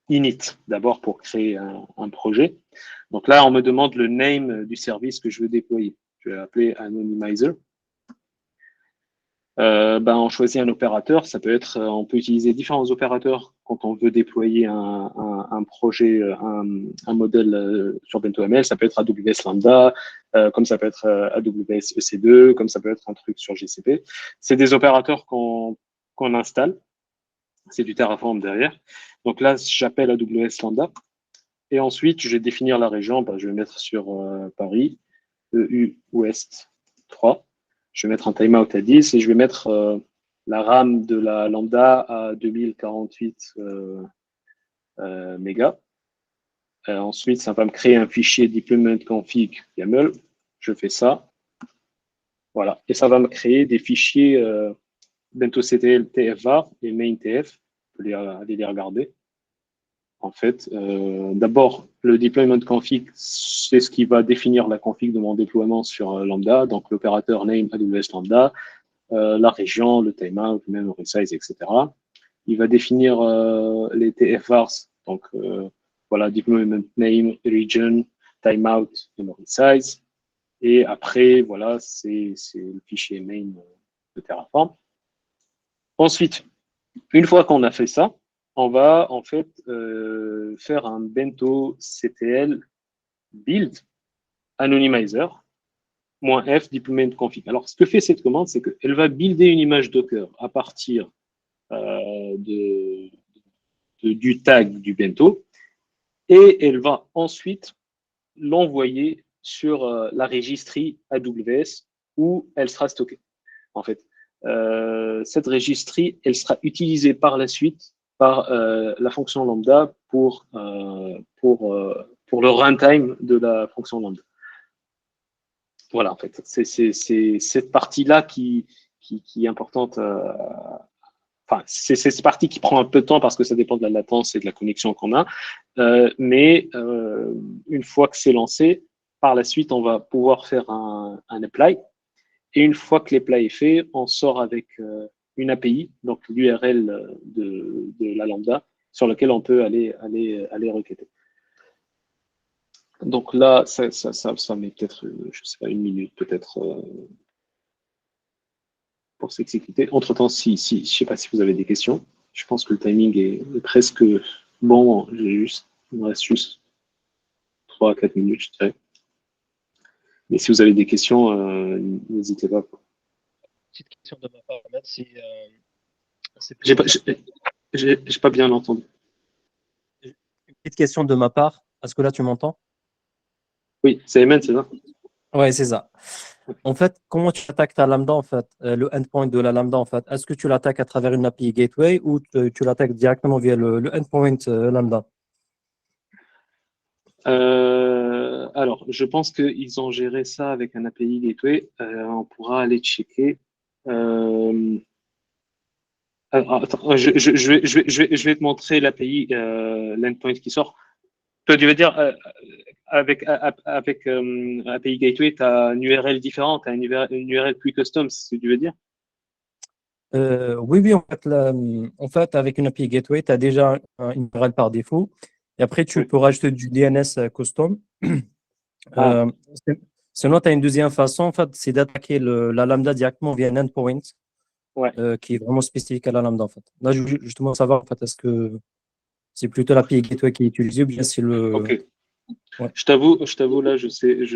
init d'abord pour créer un projet. Donc là, on me demande le name du service que je veux déployer. Je vais l'appeler Anonymizer. On choisit un opérateur. Ça peut être, on peut utiliser différents opérateurs quand on veut déployer un projet, un modèle sur BentoML. Ça peut être AWS Lambda, comme ça peut être AWS EC2, comme ça peut être un truc sur GCP. C'est des opérateurs qu'on qu'on installe. C'est du Terraform derrière. Donc là, j'appelle AWS Lambda. Et ensuite, je vais définir la région. Je vais mettre sur Paris, EU Ouest 3. Je vais mettre un timeout à 10 et je vais mettre la RAM de la Lambda à 2048 mégas. Ensuite, ça va me créer un fichier deployment config YAML. Je fais ça. Voilà. Et ça va me créer des fichiers BentoCTL TFVAR et main.tf. Vous pouvez aller les regarder. En fait, d'abord, le deployment config, c'est ce qui va définir la config de mon déploiement sur Lambda. Donc, l'opérateur name AWS Lambda, la région, le timeout, le memory size, etc. Il va définir les TFVARs. Donc, voilà, deployment name, region, timeout, memory size. Et après, voilà, c'est le fichier main de Terraform. Ensuite, une fois qu'on a fait ça, on va en fait faire un bento CTL build anonymizer -f deployment config. Alors, ce que fait cette commande, c'est qu'elle va builder une image Docker à partir du tag du bento et elle va ensuite l'envoyer sur la registry AWS où elle sera stockée. En fait, cette registry, elle sera utilisée par la suite par la fonction lambda pour le runtime de la fonction lambda. Voilà, en fait, c'est cette partie-là qui est importante. Enfin, c'est cette partie qui prend un peu de temps parce que ça dépend de la latence et de la connexion qu'on a. Mais une fois que c'est lancé, par la suite, on va pouvoir faire un apply. Et une fois que l'apply est fait, on sort avec une API, donc l'URL de la lambda, sur laquelle on peut aller requêter. Donc là, ça met peut-être, je sais pas, une minute peut-être pour s'exécuter. Entre-temps, je sais pas si vous avez des questions. Je pense que le timing est presque bon. Il me reste juste 3 à 4 minutes, je dirais. Mais si vous avez des questions, n'hésitez pas. Petite question de ma part, Ahmed, J'ai pas bien entendu. Une petite question de ma part. Est-ce que là, tu m'entends? Oui, c'est Ayman, c'est ça? Oui, c'est ça. En fait, comment tu attaques ta lambda, en fait, le endpoint de la lambda, en fait? Est-ce que tu l'attaques à travers une API gateway ou tu l'attaques directement via le endpoint lambda? Alors, je pense qu'ils ont géré ça avec un API gateway. On pourra aller checker. Attends, je vais te montrer l'API, l'endpoint qui sort. Toi, tu veux dire, avec API Gateway, tu as une URL différente, tu as une URL plus custom, c'est ce que tu veux dire? Oui, en fait, avec une API gateway, tu as déjà une URL par défaut. Et après, tu peux rajouter du DNS custom. Ah. Sinon, tu as une deuxième façon, en fait, c'est d'attaquer la lambda directement via un endpoint qui est vraiment spécifique à la lambda, en fait. Là, je veux justement savoir, en fait, est-ce que c'est plutôt l'API gateway qui est utilisé ou bien c'est le… Ok. Ouais. Je t'avoue, là, je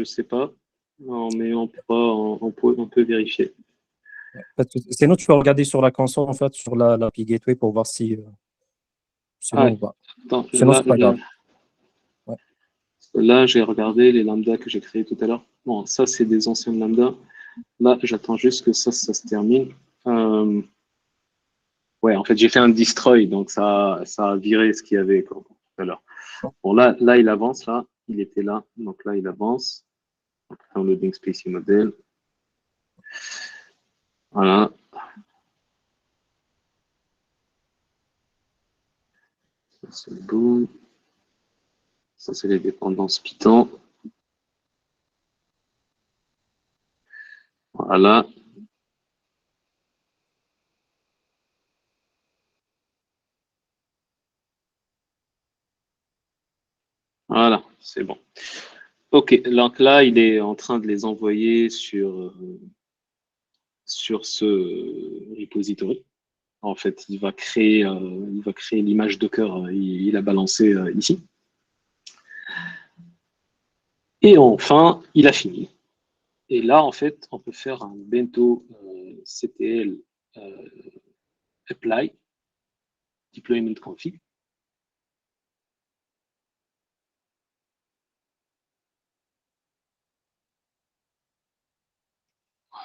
sais pas. Non, mais on peut vérifier. Sinon, tu peux regarder sur la console, en fait, sur l'API gateway pour voir si c'est bon ou pas. Attends, Sinon, c'est pas grave. Ouais. Là, j'ai regardé les lambdas que j'ai créés tout à l'heure. Bon, ça, c'est des anciennes lambdas. Là, j'attends juste que ça se termine. Ouais, en fait, j'ai fait un destroy, donc ça a viré ce qu'il y avait tout à l'heure. Bon, là, il avance, là. Il était là, donc là, il avance. Un loading spacey model. Voilà. Ça, c'est le boom. Ça, c'est les dépendances Python. Voilà. Voilà, c'est bon. OK, donc là, il est en train de les envoyer sur ce repository. En fait, il va créer l'image Docker. Il a balancé ici. Et enfin, il a fini. Et là, en fait, on peut faire un bento CTL apply, deployment config.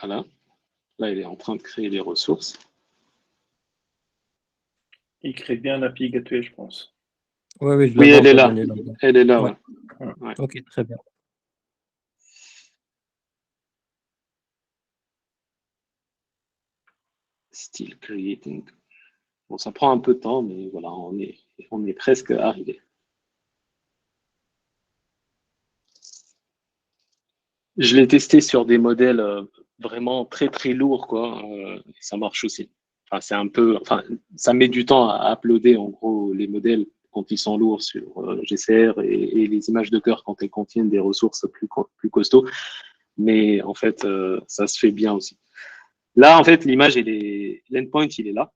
Voilà. Là, il est en train de créer les ressources. Il crée bien l'API Gateway, je pense. Oui, Oui, elle est là. Elle est là, ouais. Ouais. Ok, très bien. Still creating. Bon, ça prend un peu de temps, mais voilà, on est presque arrivé. Je l'ai testé sur des modèles vraiment très très lourds, quoi. Ça marche aussi. Enfin, c'est un peu, enfin, ça met du temps à uploader en gros les modèles quand ils sont lourds sur GCR et les images de cœur quand elles contiennent des ressources plus costauds. Mais en fait, ça se fait bien aussi. Là, en fait, l'endpoint, il est là.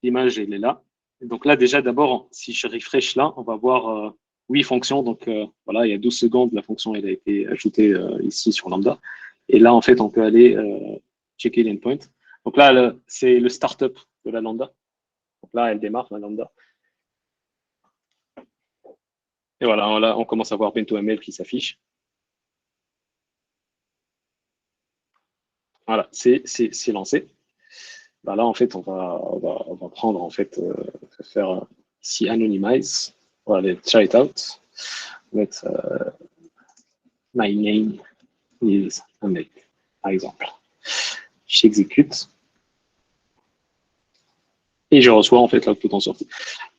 L'image, elle est là. Donc là, déjà, d'abord, si je refresh là, on va voir 8 fonctions. Donc voilà, il y a 12 secondes, la fonction elle a été ajoutée ici sur Lambda. Et là, en fait, on peut aller checker l'endpoint. Donc là, c'est le startup de la Lambda. Donc là, elle démarre, la Lambda. Et voilà, là, on commence à voir BentoML qui s'affiche. Voilà, c'est lancé. Bah là, en fait, on va prendre, en fait, faire ici anonymize. On va aller try it out. Mettre my name is Ahmed, par exemple. J'exécute. Et je reçois, en fait, l'output en sortie.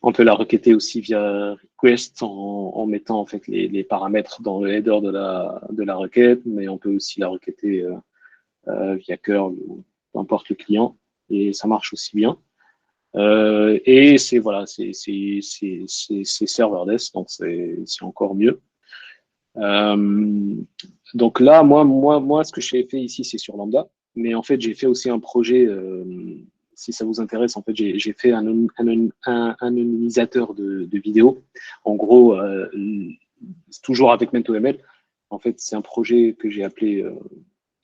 On peut la requêter aussi via request en mettant, en fait, les paramètres dans le header de la requête, mais on peut aussi la requêter via curl ou peu importe le client. Et ça marche aussi bien. Et c'est voilà, c'est serverless, donc c'est encore mieux. Donc là, moi, ce que j'ai fait ici, c'est sur Lambda, mais en fait, j'ai fait aussi un projet. Si ça vous intéresse, en fait, j'ai fait un anonymisateur de vidéos. En gros, toujours avec MentoML. En fait, c'est un projet que j'ai appelé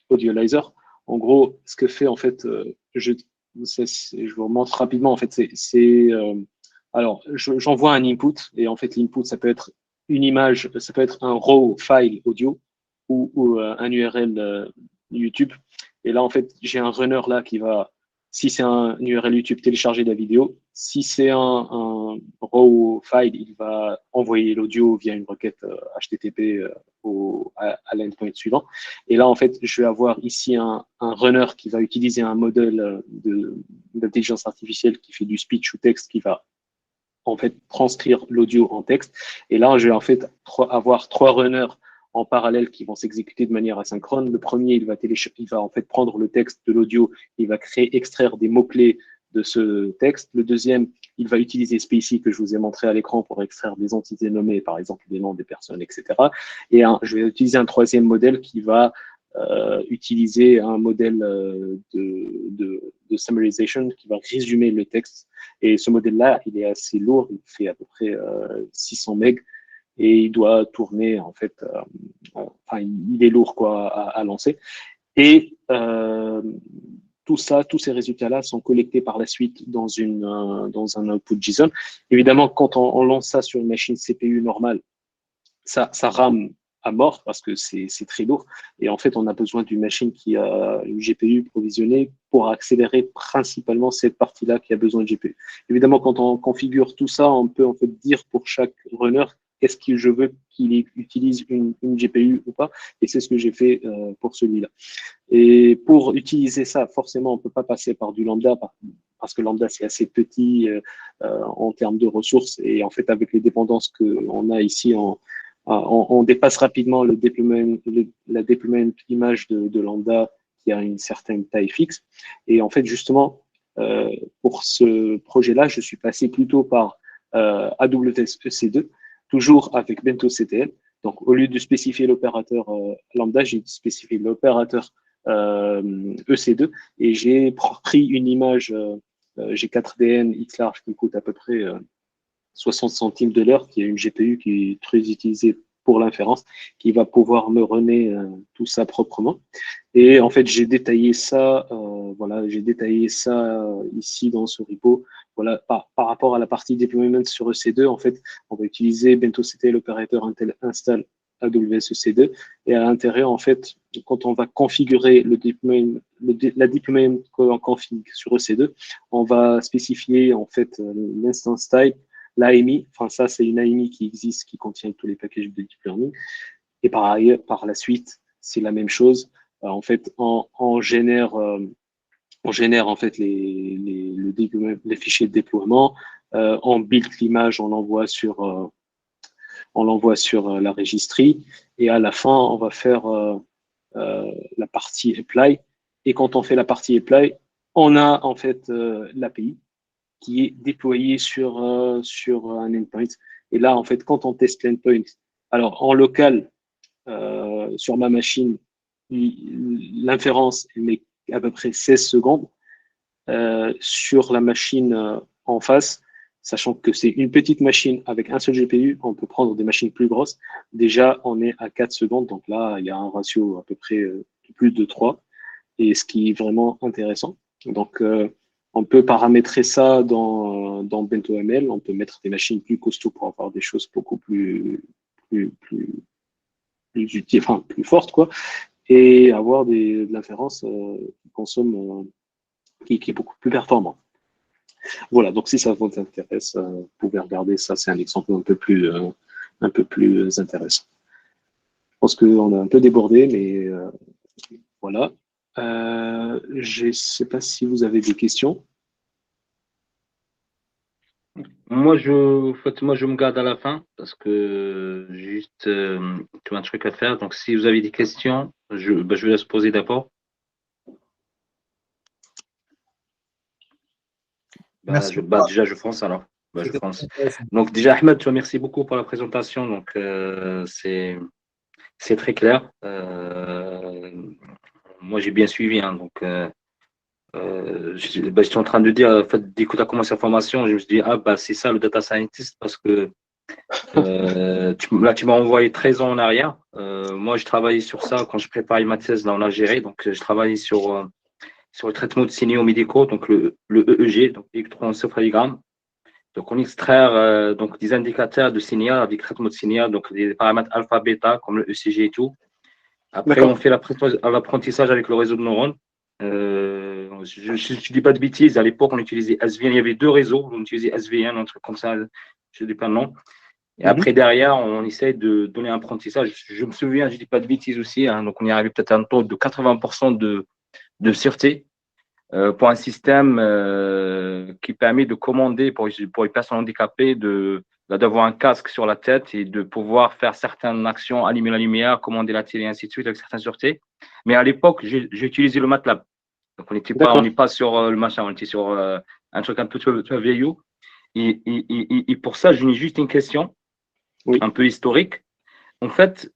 Audiolizer. En gros, ce que fait en fait, je vous montre rapidement. En fait, alors j'envoie un input et en fait l'input ça peut être une image, ça peut être un raw file audio ou un URL YouTube. Et là en fait j'ai un runner là qui va, si c'est un URL YouTube, télécharger la vidéo. Si c'est un raw file, il va envoyer l'audio via une requête HTTP à l'endpoint suivant. Et là, en fait, je vais avoir ici un runner qui va utiliser un modèle d'intelligence artificielle qui fait du speech ou texte, qui va en fait transcrire l'audio en texte. Et là, je vais en fait avoir 3 runners en parallèle qui vont s'exécuter de manière asynchrone. Le premier, il va en fait prendre le texte de l'audio, il va extraire des mots-clés de ce texte. Le deuxième, il va utiliser Spacy que je vous ai montré à l'écran pour extraire des entités nommées, par exemple des noms des personnes, etc. Et je vais utiliser un troisième modèle qui va utiliser un modèle de summarization qui va résumer le texte. Et ce modèle-là, il est assez lourd, il fait à peu près 600 MB et il doit tourner, en fait, enfin, il est lourd quoi, à lancer. Et tous ces résultats-là sont collectés par la suite dans un output JSON. Évidemment, quand on lance ça sur une machine CPU normale, ça rame à mort parce que c'est très lourd. Et en fait, on a besoin d'une machine qui a une GPU provisionnée pour accélérer principalement cette partie-là qui a besoin de GPU. Évidemment, quand on configure tout ça, on peut en fait dire pour chaque runner qu'est-ce que je veux qu'il utilise une GPU ou pas. Et c'est ce que j'ai fait pour celui-là. Et pour utiliser ça, forcément, on ne peut pas passer par du Lambda parce que Lambda, c'est assez petit en termes de ressources. Et en fait, avec les dépendances qu'on a ici, on dépasse rapidement la deployment image de Lambda qui a une certaine taille fixe. Et en fait, justement, pour ce projet-là, je suis passé plutôt par AWS EC2, toujours avec BentoCTL. Donc, au lieu de spécifier l'opérateur Lambda, j'ai spécifié l'opérateur EC2 et j'ai pris une image G4DN X large qui coûte à peu près 60 centimes de l'heure, qui est une GPU qui est très utilisée pour l'inférence qui va pouvoir me runner tout ça proprement. Et en fait, j'ai détaillé ça, voilà, j'ai détaillé ça ici dans ce repo. Voilà, par rapport à la partie deployment sur EC2, en fait, on va utiliser BentoCTL l'opérateur install AWS EC2. Et à l'intérieur, en fait, quand on va configurer la deployment qu'on config sur EC2, on va spécifier en fait l'instance type, l'AMI. Enfin, ça, c'est une AMI qui existe, qui contient tous les packages de deep learning. Et par ailleurs, par la suite, c'est la même chose. En fait, on génère en fait les fichiers de déploiement, on build l'image, on l'envoie sur la registry, et à la fin, on va faire la partie apply. Et quand on fait la partie apply, on a en fait l'API qui est déployée sur un endpoint. Et là, en fait, quand on teste l'endpoint, alors en local, sur ma machine, l'inférence met à peu près 16 secondes. Sur la machine en face, sachant que c'est une petite machine avec un seul GPU, on peut prendre des machines plus grosses. Déjà, on est à 4 secondes, donc là, il y a un ratio à peu près plus de 3, et ce qui est vraiment intéressant. Donc, on peut paramétrer ça dans BentoML, on peut mettre des machines plus costauds pour avoir des choses beaucoup plus utiles, enfin plus fortes, quoi, et avoir de l'inférence qui consomme, qui est beaucoup plus performant. Voilà, donc si ça vous intéresse, vous pouvez regarder ça, c'est un exemple un peu plus intéressant. Je pense qu'on a un peu débordé, mais voilà. Je ne sais pas si vous avez des questions. Moi, je me garde à la fin parce que juste, tu as un truc à faire. Donc, si vous avez des questions, je vous laisse poser d'abord. Déjà, je pense alors. Je pense. Donc, déjà, Ahmed, tu merci beaucoup pour la présentation. Donc, c'est très clair. Moi, j'ai bien suivi. Hein, donc, j'étais en train de dire, en fait, dès que tu as commencé la formation, je me suis dit, c'est ça le data scientist, parce que tu m'as envoyé 13 ans en arrière. Moi, je travaillais sur ça quand je préparais ma thèse là, en Algérie. Donc, je travaillais sur le traitement de signaux médicaux, donc le EEG, donc l'électroencéphalogramme. Donc, on extraire donc des indicateurs de signal avec traitement de signal, donc des paramètres alpha, bêta, comme le ECG et tout. Après, on fait l'apprentissage avec le réseau de neurones. Je ne dis pas de bêtises, à l'époque, on utilisait SVN. Il y avait 2 réseaux, on utilisait SVN, un truc comme ça, je ne dis pas le nom. Et après, derrière, on essaie de donner un apprentissage. Je me souviens, je ne dis pas de bêtises aussi, hein, donc on est arrivé peut-être à un taux de 80% de sûreté pour un système qui permet de commander pour les personnes handicapées d'avoir un casque sur la tête et de pouvoir faire certaines actions, allumer la lumière, commander la télé, et ainsi de suite, avec certaines sûretés. Mais à l'époque, j'ai utilisé le MATLAB. Donc, on n'est pas sur le machin, on était sur un truc un peu vieillot. Et pour ça, j'ai juste une question un peu historique. En fait,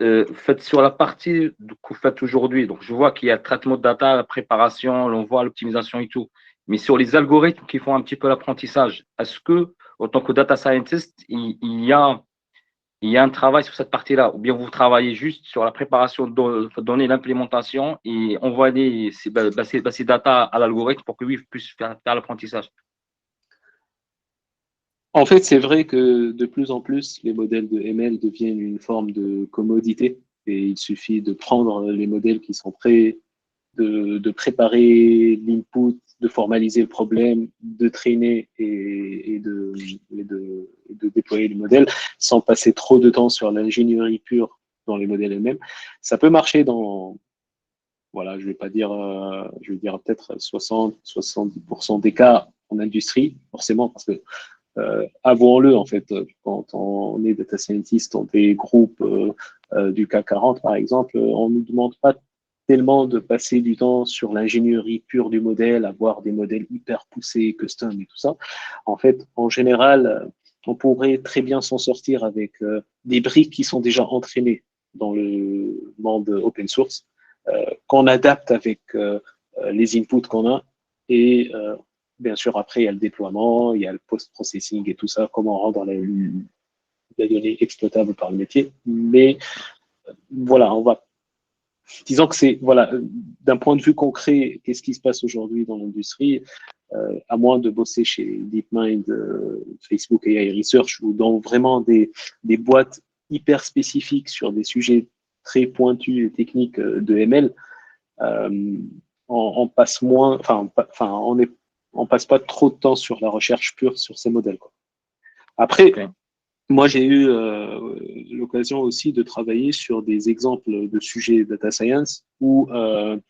sur la partie que vous faites aujourd'hui, donc je vois qu'il y a le traitement de data, la préparation, on voit l'optimisation et tout. Mais sur les algorithmes qui font un petit peu l'apprentissage, est-ce que, en tant que data scientist, il y a un travail sur cette partie-là, ou bien vous travaillez juste sur la préparation de données, l'implémentation et envoyer ces data à l'algorithme pour que lui puisse faire l'apprentissage? En fait, c'est vrai que de plus en plus, les modèles de ML deviennent une forme de commodité, et il suffit de prendre les modèles qui sont prêts, de préparer l'input, de formaliser le problème, de traîner et de déployer le modèle sans passer trop de temps sur l'ingénierie pure dans les modèles eux-mêmes. Ça peut marcher dans, voilà, je vais dire peut-être 60-70% des cas en industrie, forcément, parce que avouons-le, en fait, quand on est data scientist dans des groupes du CAC 40, par exemple, on ne nous demande pas tellement de passer du temps sur l'ingénierie pure du modèle, avoir des modèles hyper poussés, custom et tout ça. En fait, en général, on pourrait très bien s'en sortir avec des briques qui sont déjà entraînées dans le monde open source, qu'on adapte avec les inputs qu'on a, et bien sûr, après, il y a le déploiement, il y a le post-processing et tout ça, comment rendre la donnée exploitable par le métier. Mais voilà, disons que c'est, voilà, d'un point de vue concret, qu'est-ce qui se passe aujourd'hui dans l'industrie, à moins de bosser chez DeepMind, Facebook AI Research, ou dans vraiment des boîtes hyper spécifiques sur des sujets très pointus et techniques de ML, on passe moins, on passe pas trop de temps sur la recherche pure sur ces modèles, quoi. Après, moi, j'ai eu l'occasion aussi de travailler sur des exemples de sujets data science où on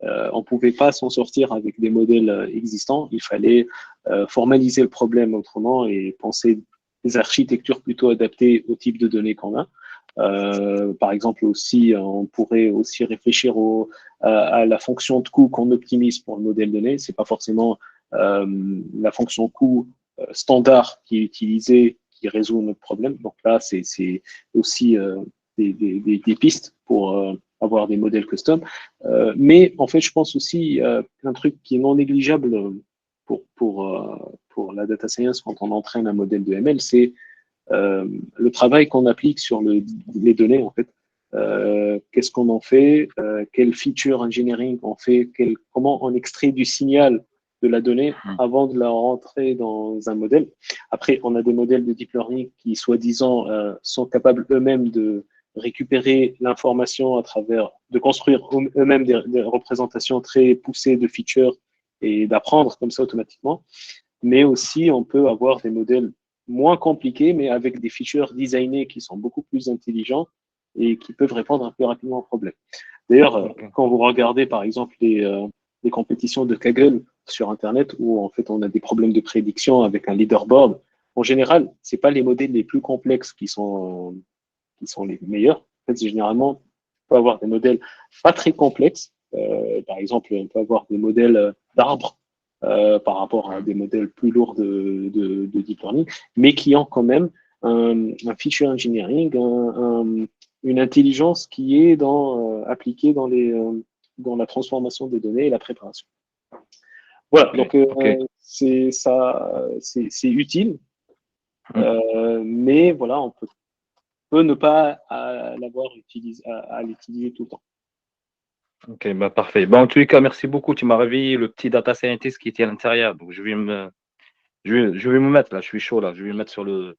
ne pouvait pas s'en sortir avec des modèles existants. Il fallait formaliser le problème autrement et penser des architectures plutôt adaptées au type de données qu'on a. Par exemple, aussi, on pourrait aussi réfléchir à la fonction de coût qu'on optimise pour le modèle donné. C'est pas forcément la fonction coût standard qui est utilisée qui résout notre problème. Donc là, c'est aussi des pistes pour avoir des modèles custom. Mais en fait, je pense aussi un truc qui est non négligeable pour la data science quand on entraîne un modèle de ML, c'est le travail qu'on applique sur les données, en fait. Qu'est-ce qu'on en fait, quel feature engineering on fait, comment on extrait du signal de la donnée avant de la rentrer dans un modèle. Après, on a des modèles de deep learning qui, soi-disant, sont capables eux-mêmes de récupérer l'information à travers, de construire eux-mêmes des représentations très poussées de features et d'apprendre comme ça automatiquement. Mais aussi, on peut avoir des modèles moins compliqués, mais avec des features designées qui sont beaucoup plus intelligents et qui peuvent répondre un peu rapidement au problème. D'ailleurs, quand vous regardez, par exemple, les compétitions de Kaggle sur Internet, où en fait on a des problèmes de prédiction avec un leaderboard, en général, c'est pas les modèles les plus complexes qui sont les meilleurs. En fait, généralement, on peut avoir des modèles pas très complexes. Par exemple, on peut avoir des modèles d'arbres par rapport à des modèles plus lourds de deep learning, mais qui ont quand même un feature engineering, une intelligence qui est appliquée dans la transformation des données et la préparation. Voilà, donc c'est utile, mais voilà, on peut ne pas l'utiliser tout le temps. Ok, bah parfait. Bah, en tous les cas, merci beaucoup. Tu m'as réveillé le petit data scientist qui était à l'intérieur. Donc, je vais me mettre là. Je suis chaud là. Je vais me mettre sur le